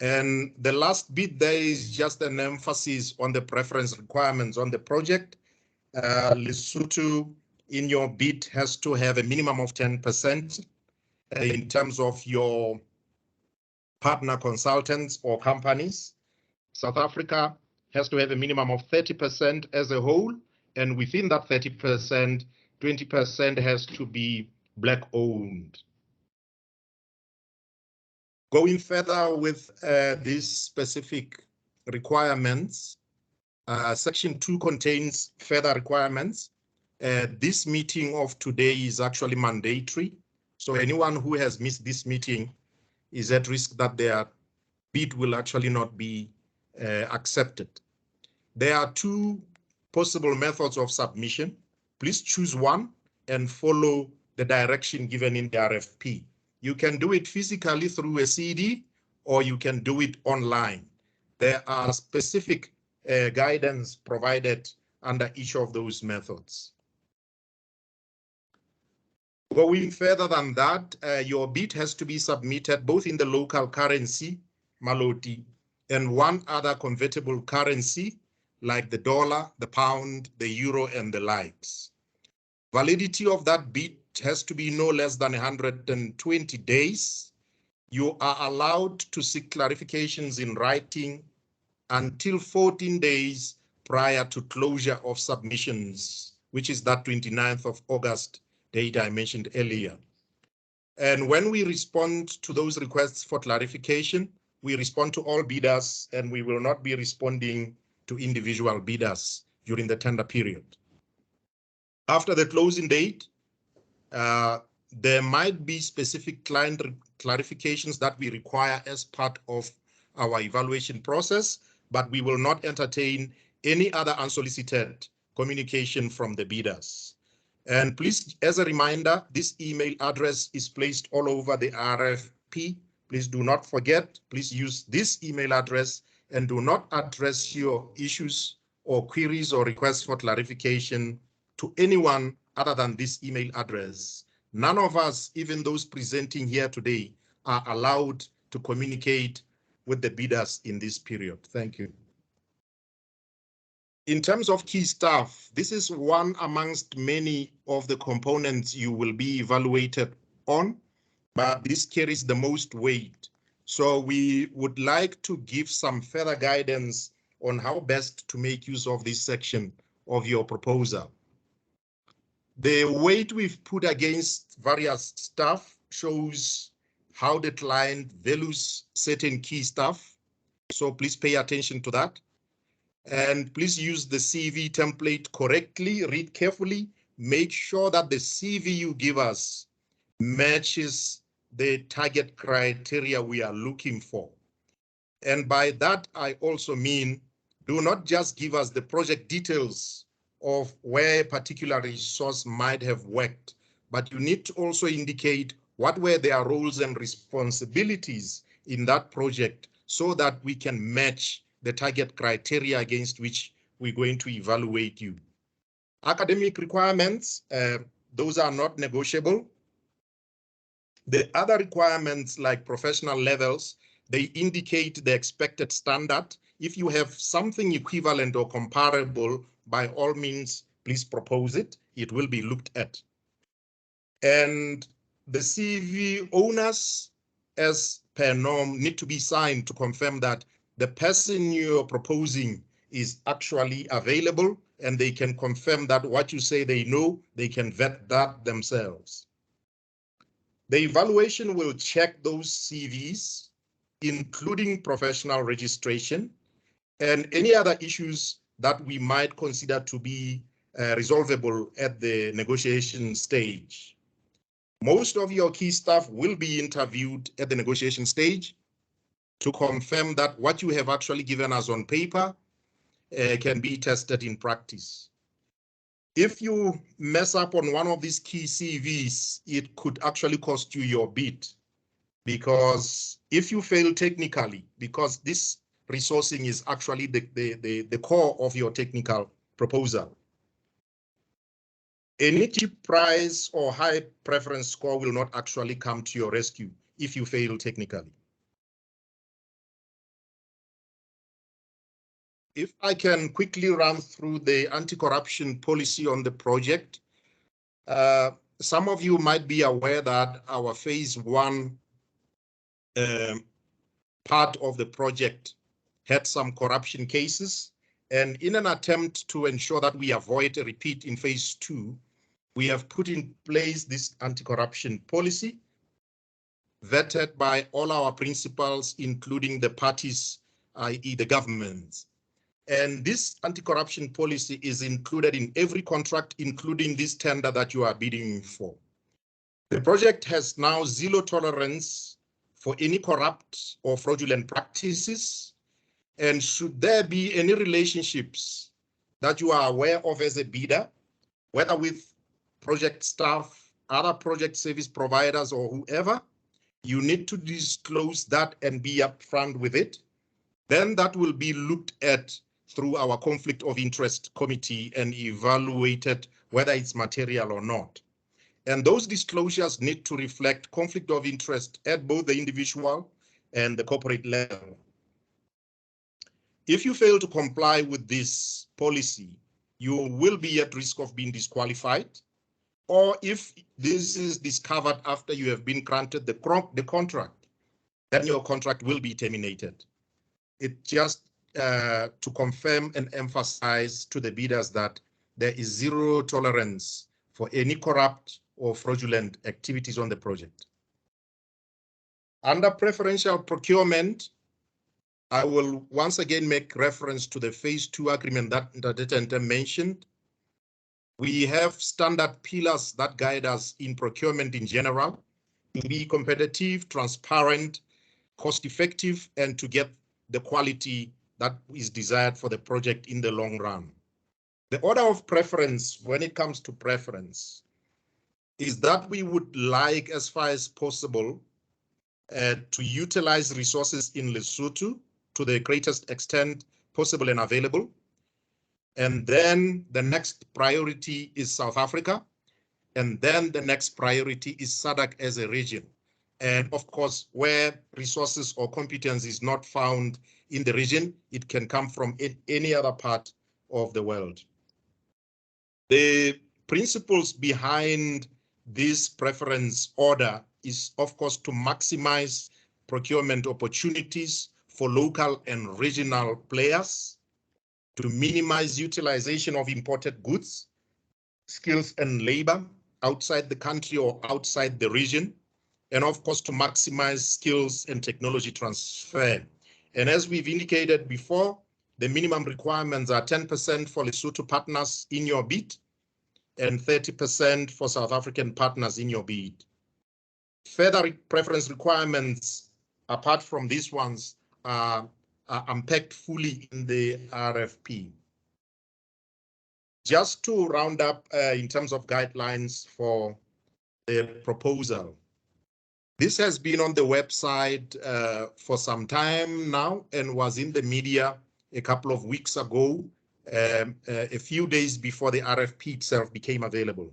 And the last bit there is just an emphasis on the preference requirements on the project. Lesotho in your bid has to have a minimum of 10% in terms of your partner consultants or companies. South Africa has to have a minimum of 30% as a whole, and within that 30%, 20% has to be Black owned. Going further with these specific requirements, Section 2 contains further requirements. This meeting of today is actually mandatory, so anyone who has missed this meeting is at risk that their bid will actually not be accepted. There are two possible methods of submission. Please choose one and follow the direction given in the RFP. You can do it physically through a CD, or you can do it online. There are specific guidance provided under each of those methods. Going further than that, your bid has to be submitted both in the local currency, Maloti, and one other convertible currency like the dollar, the pound, the euro, and the likes. Validity of that bid has to be no less than 120 days. You are allowed to seek clarifications in writing until 14 days prior to closure of submissions, which is that 29th of August date I mentioned earlier. And when we respond to those requests for clarification, we respond to all bidders, and we will not be responding to individual bidders during the tender period. After the closing date, there might be specific client clarifications that we require as part of our evaluation process, but we will not entertain any other unsolicited communication from the bidders. And please, as a reminder, this email address is placed all over the RFP. Please do not forget, please use this email address and do not address your issues or queries or requests for clarification to anyone other than this email address. None of us, even those presenting here today, are allowed to communicate with the bidders in this period. Thank you. In terms of key staff, this is one amongst many of the components you will be evaluated on, but this carries the most weight. So we would like to give some further guidance on how best to make use of this section of your proposal. The weight we've put against various staff shows how the client values certain key staff. So please pay attention to that. And please use the CV template correctly, read carefully, make sure that the CV you give us matches the target criteria we are looking for. And by that, I also mean, do not just give us the project details of where a particular resource might have worked, but you need to also indicate what were their roles and responsibilities in that project so that we can match the target criteria against which we're going to evaluate you. Academic requirements, those are not negotiable. The other requirements like professional levels, they indicate the expected standard. If you have something equivalent or comparable, by all means, please propose it. It will be looked at. And the CV owners, as per norm, need to be signed to confirm that the person you're proposing is actually available, and they can confirm that what you say they know, they can vet that themselves. The evaluation will check those CVs, including professional registration and any other issues that we might consider to be resolvable at the negotiation stage. Most of your key staff will be interviewed at the negotiation stage to confirm that what you have actually given us on paper can be tested in practice. If you mess up on one of these key CVs, it could actually cost you your bid, because if you fail technically, because this resourcing is actually the core of your technical proposal, any cheap price or high preference score will not actually come to your rescue if you fail technically. If I can quickly run through the anti-corruption policy on the project, some of you might be aware that our phase 1 part of the project had some corruption cases. And in an attempt to ensure that we avoid a repeat in phase 2, we have put in place this anti-corruption policy vetted by all our principals, including the parties, i.e. the governments. And this anti-corruption policy is included in every contract, including this tender that you are bidding for. The project has now zero tolerance for any corrupt or fraudulent practices. And should there be any relationships that you are aware of as a bidder, whether with project staff, other project service providers, or whoever, you need to disclose that and be upfront with it. Then that will be looked at through our conflict of interest committee and evaluated whether it's material or not. And those disclosures need to reflect conflict of interest at both the individual and the corporate level. If you fail to comply with this policy, you will be at risk of being disqualified. Or if this is discovered after you have been granted the contract, then your contract will be terminated. It just to confirm and emphasize to the bidders that there is zero tolerance for any corrupt or fraudulent activities on the project. Under preferential procurement, I will once again make reference to the phase 2 agreement that Ndadetente mentioned. We have standard pillars that guide us in procurement in general, to be competitive, transparent, cost-effective, and to get the quality that is desired for the project in the long run. The order of preference when it comes to preference is that we would like, as far as possible, to utilize resources in Lesotho to the greatest extent possible and available. And then the next priority is South Africa. And then the next priority is SADC as a region. And of course, where resources or competence is not found in the region, it can come from any other part of the world. The principles behind this preference order is, of course, to maximize procurement opportunities for local and regional players, to minimize utilization of imported goods, skills and labor outside the country or outside the region, and of course to maximize skills and technology transfer. And as we've indicated before, the minimum requirements are 10% for Lesotho partners in your bid and 30% for South African partners in your bid. Further preference requirements, apart from these ones, are unpacked fully in the RFP. Just to round up in terms of guidelines for the proposal, this has been on the website for some time now and was in the media a couple of weeks ago, a few days before the RFP itself became available.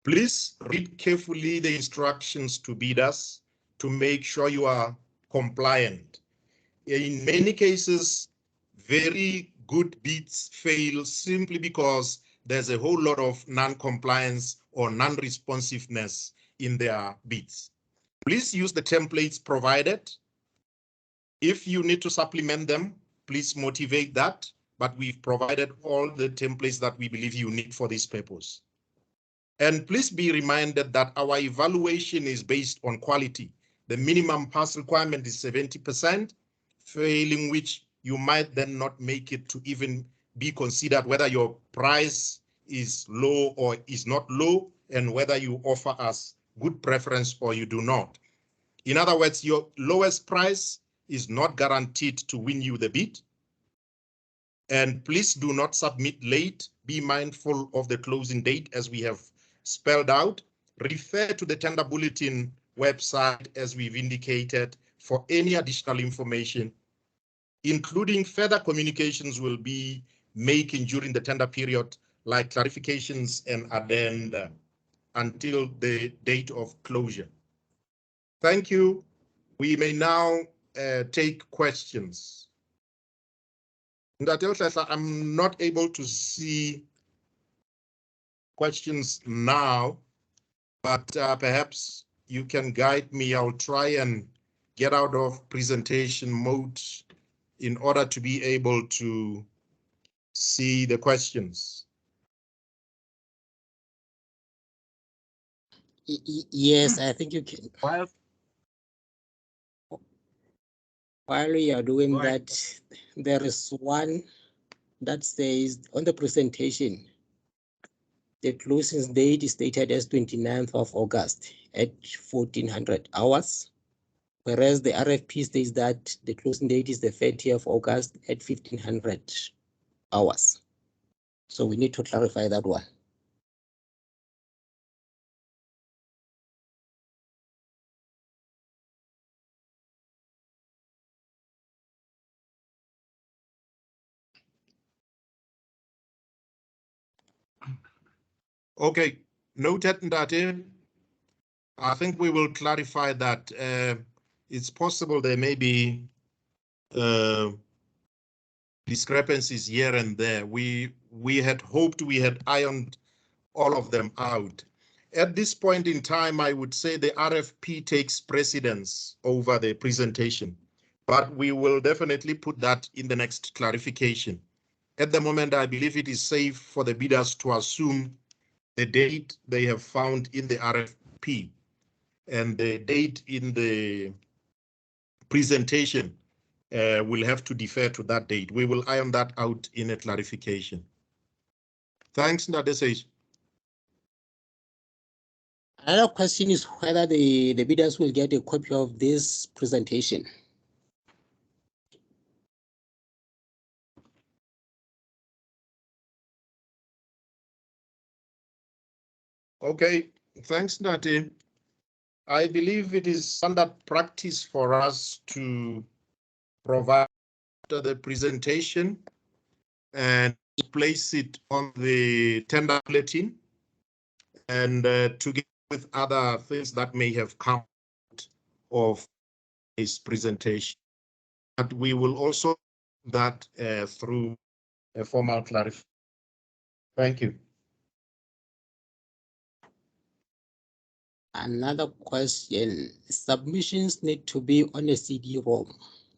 Please read carefully the instructions to bidders to make sure you are compliant. In many cases, very good bids fail simply because there's a whole lot of non-compliance or non-responsiveness in their bids. Please use the templates provided. If you need to supplement them, please motivate that, but we've provided all the templates that we believe you need for this purpose. And please be reminded that our evaluation is based on quality. The minimum pass requirement is 70%, failing which you might then not make it to even be considered whether your price is low or is not low, and whether you offer us good preference or you do not. In other words, your lowest price is not guaranteed to win you the bid. And please do not submit late. Be mindful of the closing date as we have spelled out. Refer to the tender bulletin website as we've indicated for any additional information, including further communications we'll be making during the tender period, like clarifications and addenda until the date of closure. Thank you. We may now take questions. I'm not able to see questions now, but perhaps you can guide me. I'll try and get out of presentation mode in order to be able to see the questions. Yes, I think you can. While you are doing that, there is one that says on the presentation, the closing date is stated as 29th of August at 1400 hours, whereas the RFP states that the closing date is the 30th of August at 1500 hours. So we need to clarify that one. Okay, noted, Ndate. I think we will clarify that. It's possible there may be discrepancies here and there. We had hoped we had ironed all of them out. At this point in time, I would say the RFP takes precedence over the presentation, but we will definitely put that in the next clarification. At the moment, I believe it is safe for the bidders to assume the date they have found in the RFP and the date in the presentation will have to defer to that date. We will iron that out in a clarification. Thanks, Ndadesej. Another question is whether the bidders will get a copy of this presentation. Okay, thanks, Nati. I believe it is standard practice for us to provide the presentation and place it on the tender bulletin and together with other things that may have come out of this presentation. But we will also do that through a formal clarification. Thank you. Another question, submissions need to be on a CD-ROM.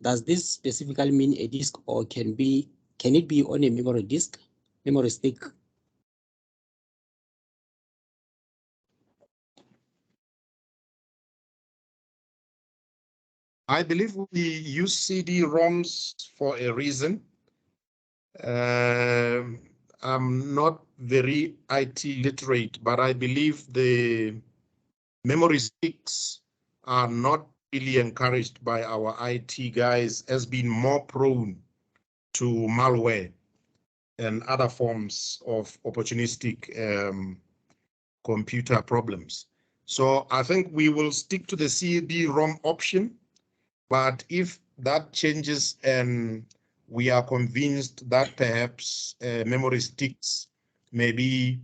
Does this specifically mean a disk, or can it be on a memory stick? I believe we use CD-ROMs for a reason. I'm not very IT literate, but I believe the memory sticks are not really encouraged by our IT guys as being more prone to malware and other forms of opportunistic computer problems. So I think we will stick to the CD-ROM option, but if that changes and we are convinced that perhaps memory sticks may be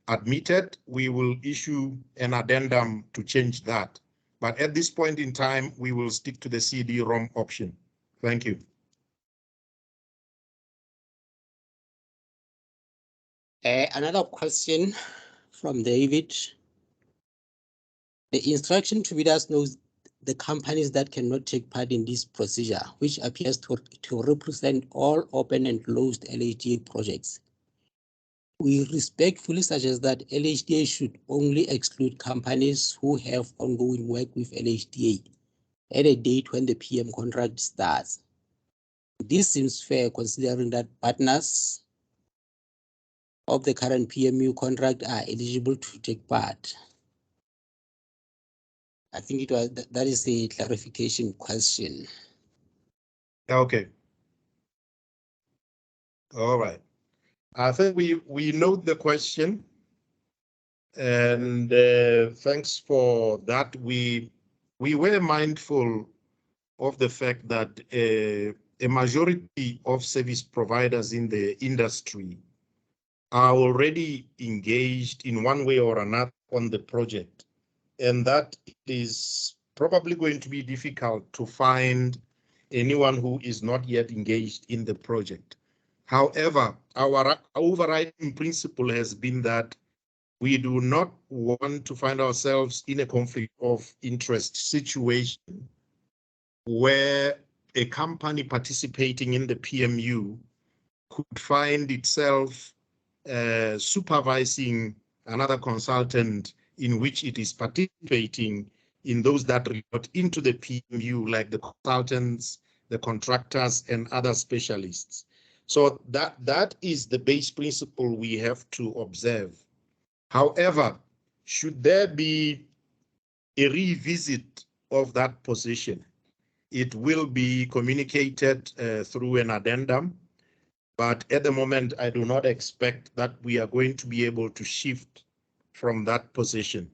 admitted, we will issue an addendum to change that. But at this point in time, we will stick to the CD-ROM option. Thank you. Another question from David. The instruction to bidders knows the companies that cannot take part in this procedure, which appears to represent all open and closed LHDA projects. We respectfully suggest that LHDA should only exclude companies who have ongoing work with LHDA at a date when the PM contract starts. This seems fair considering that partners of the current PMU contract are eligible to take part. I think it was that is a clarification question. Okay. All right. I think we note the question, and thanks for that. We were mindful of the fact that a majority of service providers in the industry are already engaged in one way or another on the project, and that it is probably going to be difficult to find anyone who is not yet engaged in the project. However, our overriding principle has been that we do not want to find ourselves in a conflict of interest situation where a company participating in the PMU could find itself supervising another consultant in which it is participating in those that report into the PMU, like the consultants, the contractors, and other specialists. So that is the base principle we have to observe. However, should there be a revisit of that position, it will be communicated through an addendum. But at the moment, I do not expect that we are going to be able to shift from that position.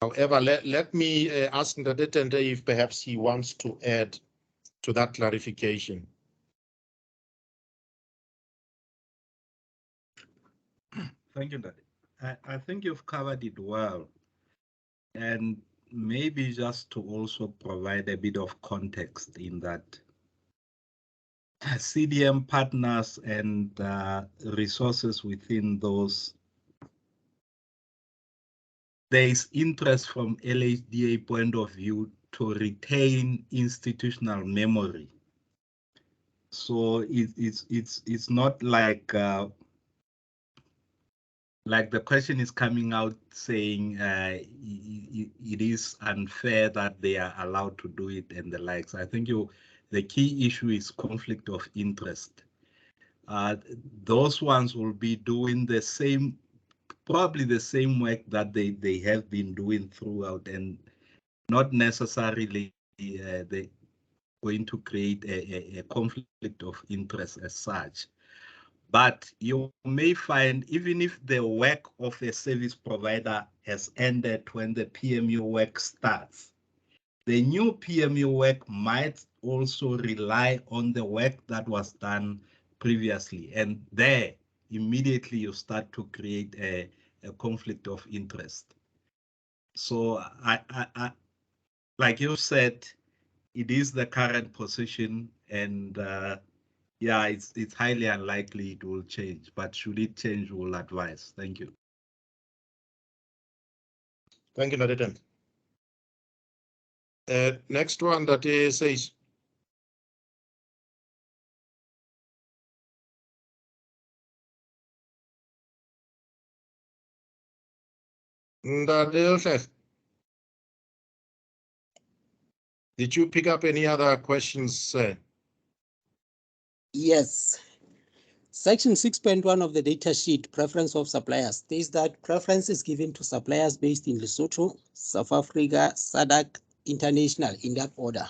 However, let me ask Ndadetente if perhaps he wants to add to that clarification. Thank you, Daddy. I think you've covered it well. And maybe just to also provide a bit of context in that CDM partners and resources within those, there is interest from LHDA point of view to retain institutional memory. So it's not like the question is coming out saying it is unfair that they are allowed to do it and the likes. I think the key issue is conflict of interest. Those ones will be doing the same, probably the same work that they have been doing throughout, and not necessarily they going to create a conflict of interest as such. But you may find, even if the work of a service provider has ended when the PMU work starts, the new PMU work might also rely on the work that was done previously. And there, immediately you start to create a conflict of interest. So I like you said, it is the current position, and yeah, it's highly unlikely it will change, but should it change, we'll advise. Thank you. Thank you, Ndadetente. Next one that says, Ndadetente, did you pick up any other questions? Yes. Section 6.1 of the data sheet, preference of suppliers, states that preference is given to suppliers based in Lesotho, South Africa, SADC, International, in that order.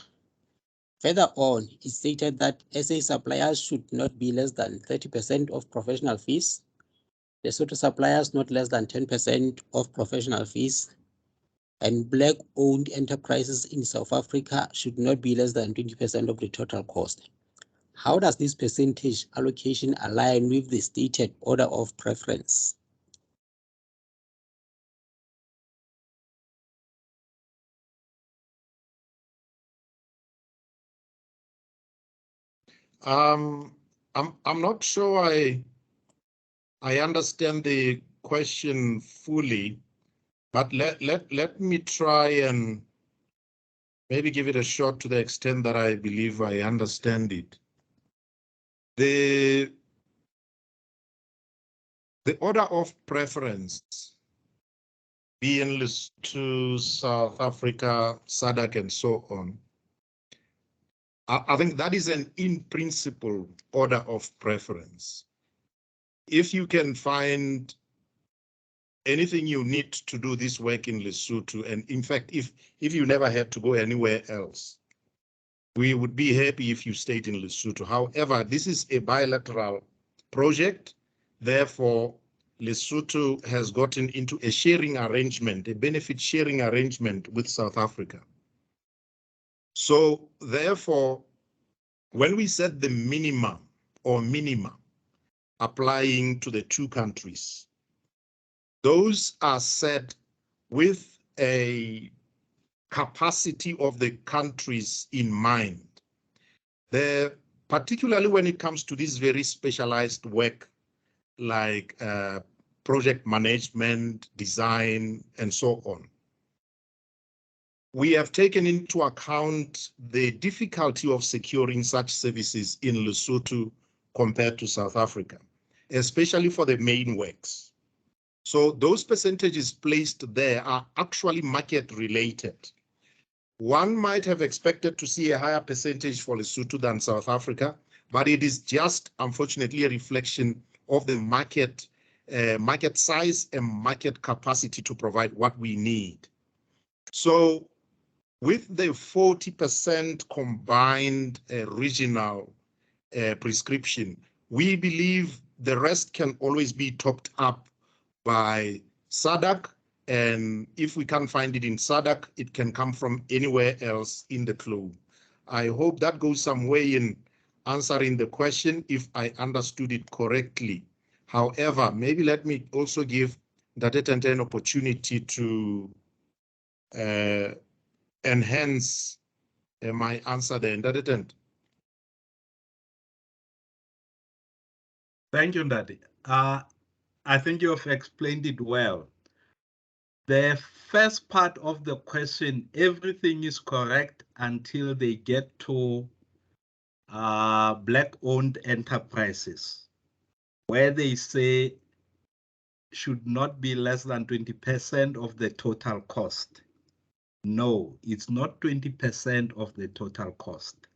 Further on, it stated that SA suppliers should not be less than 30% of professional fees, Lesotho suppliers not less than 10% of professional fees, and Black-owned enterprises in South Africa should not be less than 20% of the total cost. How does this percentage allocation align with the stated order of preference? I'm not sure I understand the question fully, but let me try and maybe give it a shot to the extent that I believe I understand it. The order of preference being listed to South Africa, SADC, and so on, I think that is an in principle order of preference. If you can find anything you need to do this work in Lesotho, and in fact, if you never had to go anywhere else, we would be happy if you stayed in Lesotho. However, this is a bilateral project. Therefore, Lesotho has gotten into a sharing arrangement, a benefit sharing arrangement with South Africa. So therefore, when we set the minimum or minima applying to the two countries, those are set with a capacity of the countries in mind. Particularly when it comes to this very specialized work like project management, design, and so on. We have taken into account the difficulty of securing such services in Lesotho compared to South Africa, especially for the main works. So those percentages placed there are actually market related. One might have expected to see a higher percentage for Lesotho than South Africa, but it is just, unfortunately, a reflection of the market size and market capacity to provide what we need. So with the 40% combined regional prescription, we believe the rest can always be topped up by SADC, and if we can't find it in SADC, it can come from anywhere else in the globe. I hope that goes some way in answering the question if I understood it correctly. However, maybe let me also give Datetente an opportunity to enhance my answer there. Datetente. Thank you, Ndadi. I think you have explained it well. The first part of the question, everything is correct until they get to Black-owned enterprises, where they say should not be less than 20% of the total cost. No, it's not 20% of the total cost.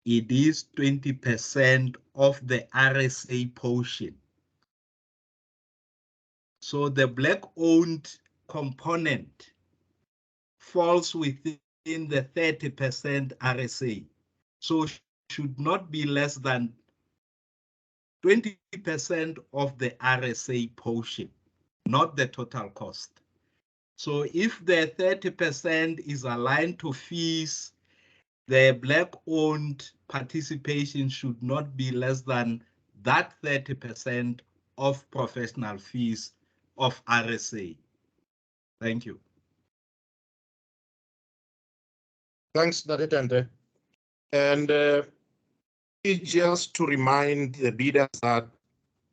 It is 20% of the RSA portion. So the Black-owned component falls within the 30% RSA. So should not be less than 20% of the RSA portion, not the total cost. So if the 30% is aligned to fees, the Black-owned participation should not be less than that 30% of professional fees of RSA. Thank you. Thanks, Datetente. And just to remind the bidders that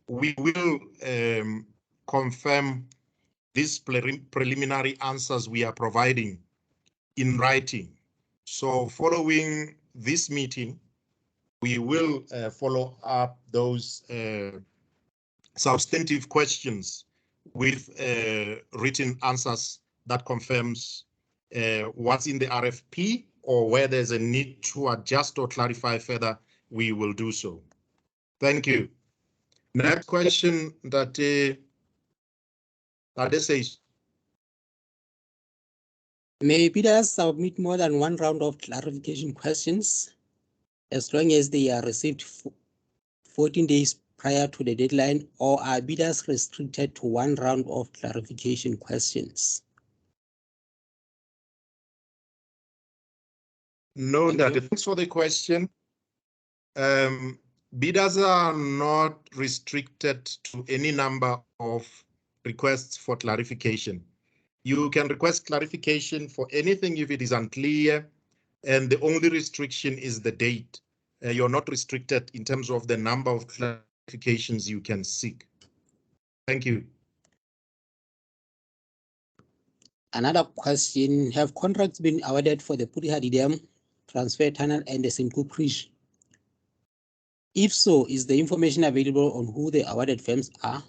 we will confirm these preliminary answers we are providing in writing. So following this meeting, we will follow up those substantive questions with written answers that confirms what's in the RFP, or where there's a need to adjust or clarify further, we will do so. Thank you. Next question that says. May bidders submit more than one round of clarification questions as long as they are received 14 days prior to the deadline, or are bidders restricted to one round of clarification questions? No, thanks for the question. Bidders are not restricted to any number of requests for clarification. You can request clarification for anything if it is unclear, and the only restriction is the date. You're not restricted in terms of the number of clarifications you can seek. Thank you. Another question, have contracts been awarded for the Putihadi Dam, Transfer Tunnel, and the Senku Bridge? If so, is the information available on who the awarded firms are?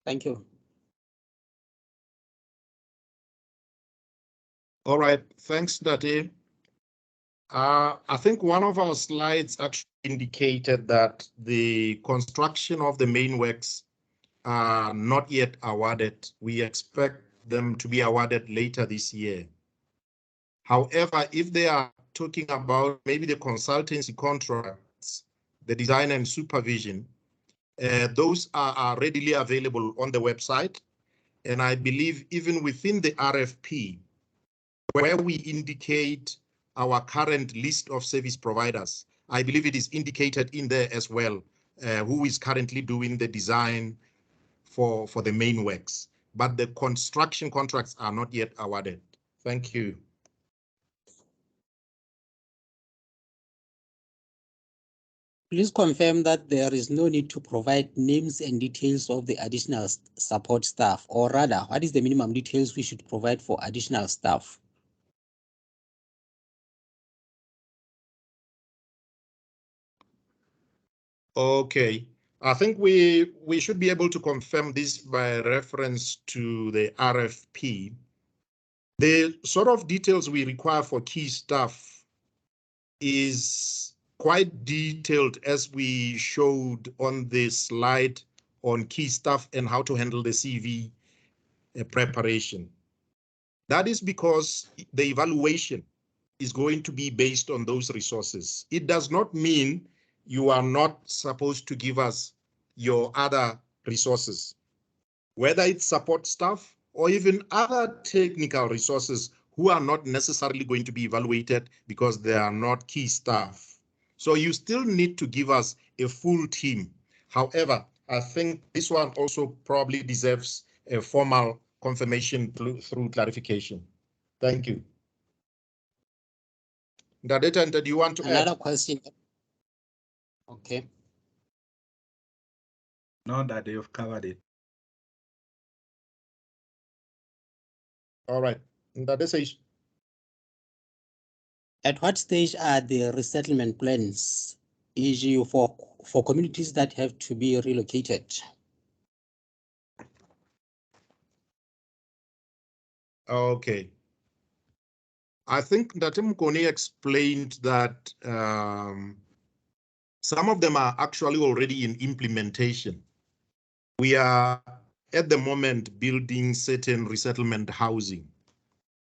Thank you. All right, thanks, Dati. I think one of our slides actually indicated that the construction of the main works are not yet awarded. We expect them to be awarded later this year. However, if they are talking about maybe the consultancy contracts, the design and supervision, those are readily available on the website. And I believe even within the RFP, where we indicate our current list of service providers, I believe it is indicated in there as well, who is currently doing the design for the main works. But the construction contracts are not yet awarded. Thank you. Please confirm that there is no need to provide names and details of the additional support staff, or rather, what is the minimum details we should provide for additional staff? Okay, I think we should be able to confirm this by reference to the RFP. The sort of details we require for key staff is quite detailed, as we showed on the slide on key staff and how to handle the CV preparation. That is because the evaluation is going to be based on those resources. It does not mean you are not supposed to give us your other resources, whether it's support staff or even other technical resources who are not necessarily going to be evaluated because they are not key staff. So you still need to give us a full team. However, I think this one also probably deserves a formal confirmation through clarification. Thank you. Ndadeta, do you want to add? Another question. Okay. No, that you've covered it. All right. Ndadeta, At what stage are the resettlement plans, e.g. for communities that have to be relocated? okay. I think that Mkoni explained that some of them are actually already in implementation. We are at the moment building certain resettlement housing.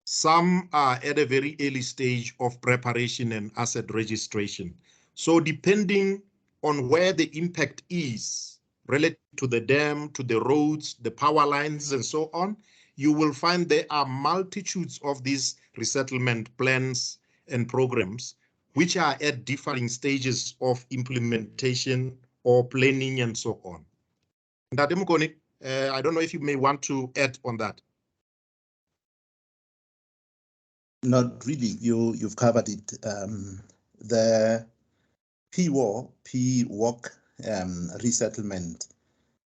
Some are at a very early stage of preparation and asset registration. So depending on where the impact is related to the dam, to the roads, the power lines, and so on, you will find there are multitudes of these resettlement plans and programs which are at differing stages of implementation or planning and so on. Ndademukoni, I don't know if you may want to add on that. Not really. You've covered it. The PWOC resettlement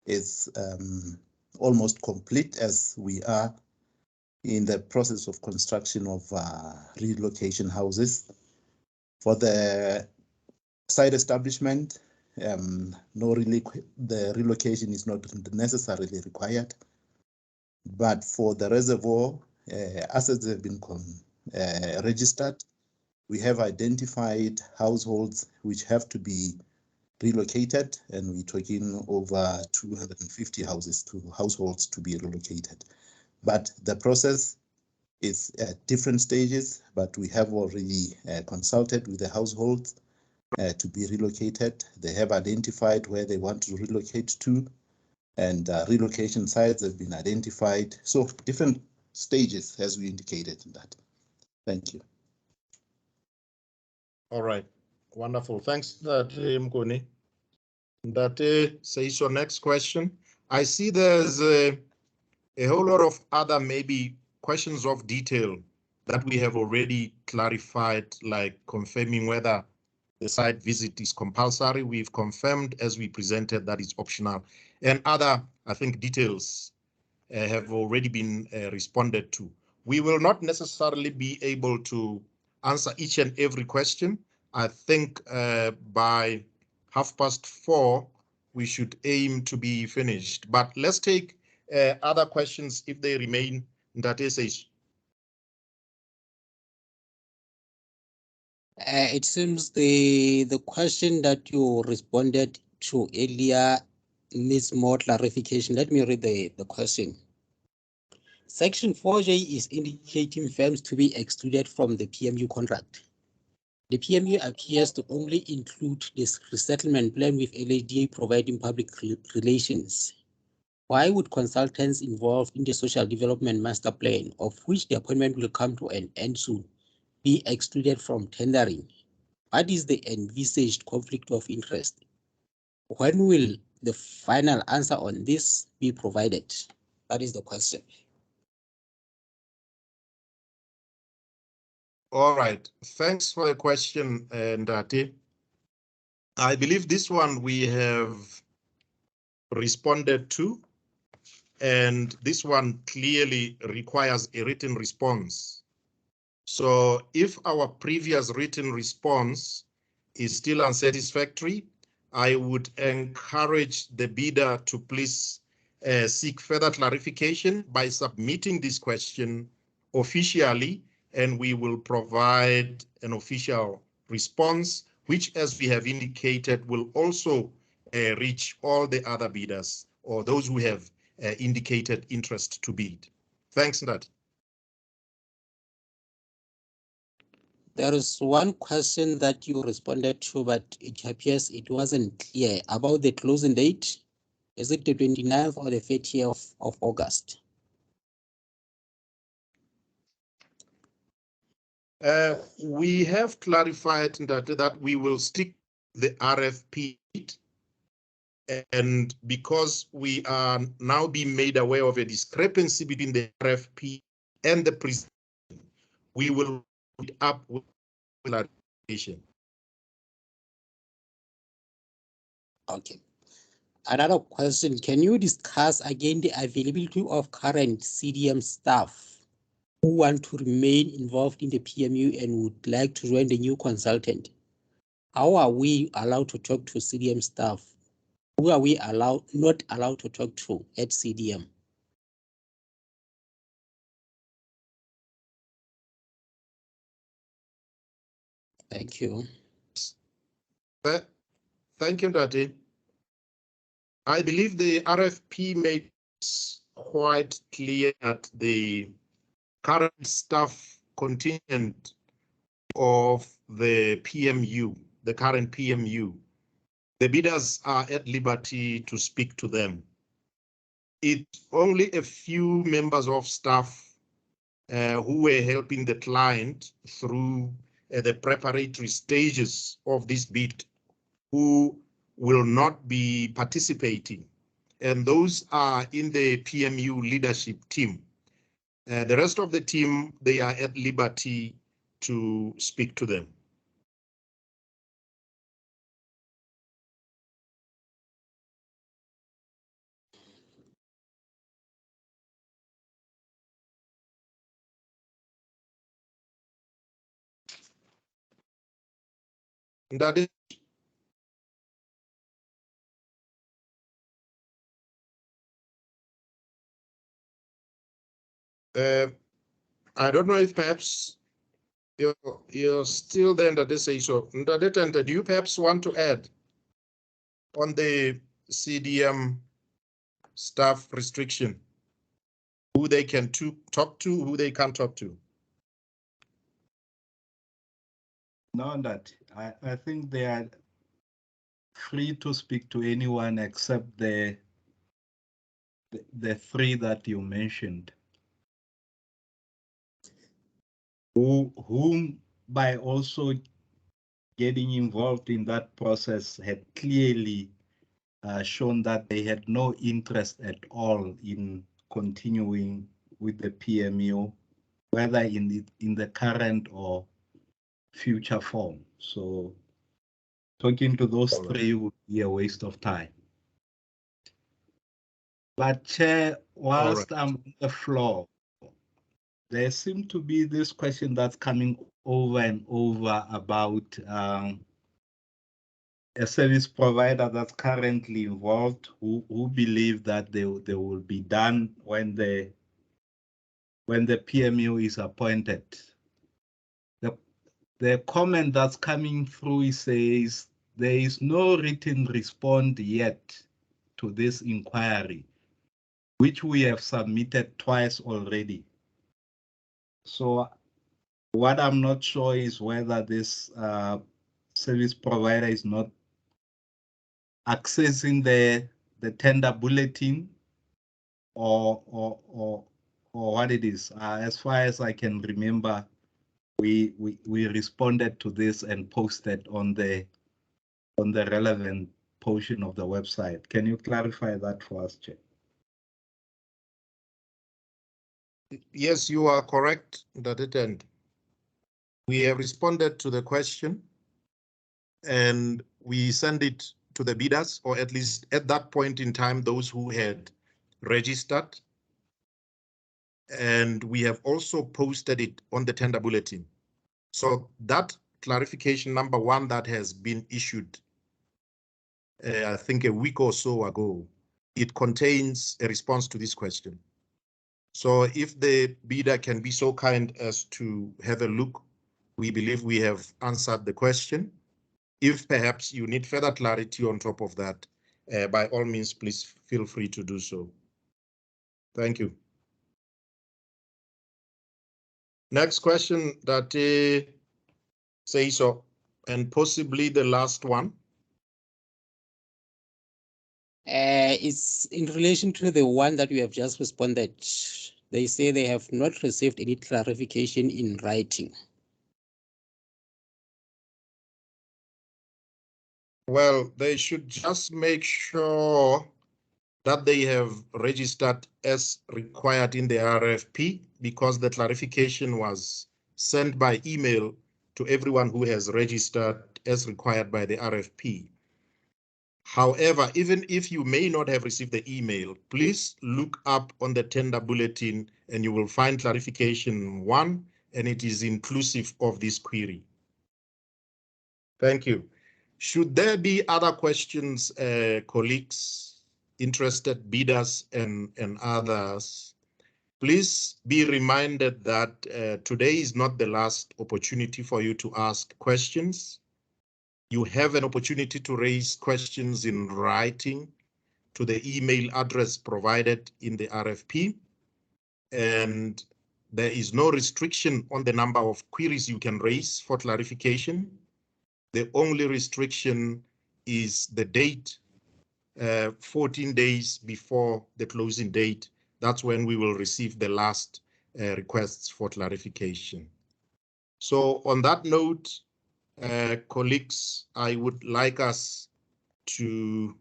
is almost complete, as we are in the process of construction of relocation houses. For the site establishment, the relocation is not necessarily required. But for the reservoir, assets have been registered. We have identified households which have to be relocated, and we're talking over 250 households to be relocated. But the process is at different stages, but we have already consulted with the households to be relocated. They have identified where they want to relocate to, and relocation sites have been identified. So different stages, as we indicated in that. Thank you. All right, wonderful. Thanks, Mkoni. That says your next question. I see there's a whole lot of other maybe questions of detail that we have already clarified, like confirming whether the site visit is compulsory. We've confirmed as we presented that it's optional, and other, I think, details have already been responded to. We will not necessarily be able to answer each and every question. I think by 4:30, we should aim to be finished. But let's take other questions if they remain. That is It seems the question that you responded to earlier needs more clarification. Let me read the question. Section 4J is indicating firms to be excluded from the PMU contract. The PMU appears to only include this resettlement plan with LADA providing public relations. Why would consultants involved in the social development master plan, of which the appointment will come to an end soon, be excluded from tendering? What is the envisaged conflict of interest? When will the final answer on this be provided? That is the question. All right, thanks for the question, Ndati. I believe this one we have responded to, and this one clearly requires a written response. So if our previous written response is still unsatisfactory, I would encourage the bidder to please seek further clarification by submitting this question officially, and we will provide an official response, which, as we have indicated, will also reach all the other bidders or those who have indicated interest to bid. Thanks, Ndati. There is one question that you responded to, but it appears it wasn't clear about the closing date. Is it the 29th or the 30th of August? We have clarified that we will stick the RFP, and because we are now being made aware of a discrepancy between the RFP and the presentation, we will put up with clarification. Okay. Another question, can you discuss again the availability of current CDM staff who want to remain involved in the PMU and would like to join the new consultant? How are we allowed to talk to CDM staff? Who are we not allowed to talk to at CDM? Thank you. Thank you, Ndati. I believe the RFP makes quite clear that the current staff contingent of the PMU, the current PMU, the bidders are at liberty to speak to them. It's only a few members of staff who were helping the client through the preparatory stages of this bid who will not be participating. And those are in the PMU leadership team. The rest of the team, they are at liberty to speak to them. That is I don't know if perhaps you're still there, Ndade say so. Ndade, do you perhaps want to add on the CDM staff restriction, who they can talk to, who they can't talk to? No, that I think they are free to speak to anyone except the three that you mentioned, whom by also getting involved in that process had clearly shown that they had no interest at all in continuing with the PMU, whether in the current or future form. So talking to those three would be a waste of time. But Chair, whilst I'm on the floor, there seems to be this question that's coming over and over about a service provider that's currently involved who believe that they will be done when the PMU is appointed. The comment that's coming through says there is no written response yet to this inquiry, which we have submitted twice already. So what I'm not sure is whether this service provider is not accessing the tender bulletin or what it is. As far as I can remember, we responded to this and posted on the relevant portion of the website. Can you clarify that for us, Chair? Yes, you are correct, Datetend. We have responded to the question and we send it to the bidders, or at least at that point in time, those who had registered. And we have also posted it on the tender bulletin. So that clarification number one that has been issued, I think a week or so ago, it contains a response to this question. So if the bidder can be so kind as to have a look, we believe we have answered the question. If perhaps you need further clarity on top of that, by all means, please feel free to do so. Thank you. Next question that says so, and possibly the last one. It's in relation to the one that we have just responded. They say they have not received any clarification in writing. Well, they should just make sure that they have registered as required in the RFP, because the clarification was sent by email to everyone who has registered as required by the RFP. However, even if you may not have received the email, please look up on the tender bulletin and you will find clarification 1, and it is inclusive of this query. Thank you. Should there be other questions, colleagues, interested bidders and others, please be reminded that today is not the last opportunity for you to ask questions. You have an opportunity to raise questions in writing to the email address provided in the RFP. And there is no restriction on the number of queries you can raise for clarification. The only restriction is the date, 14 days before the closing date. That's when we will receive the last requests for clarification. So on that note, colleagues, I would like us to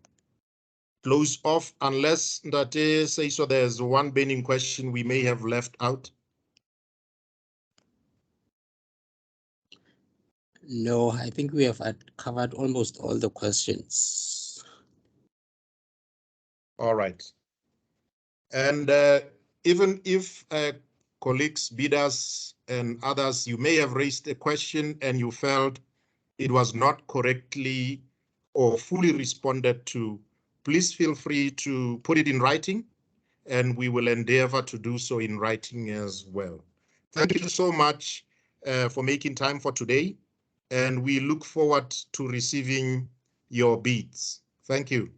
close off, unless Ndate says so there's one burning question we may have left out. No, I think we have covered almost all the questions. All right. And even if colleagues, bidders and others, you may have raised a question and you felt it was not correctly or fully responded to, please feel free to put it in writing and we will endeavor to do so in writing as well. Thank you so much for making time for today, and we look forward to receiving your bids. Thank you.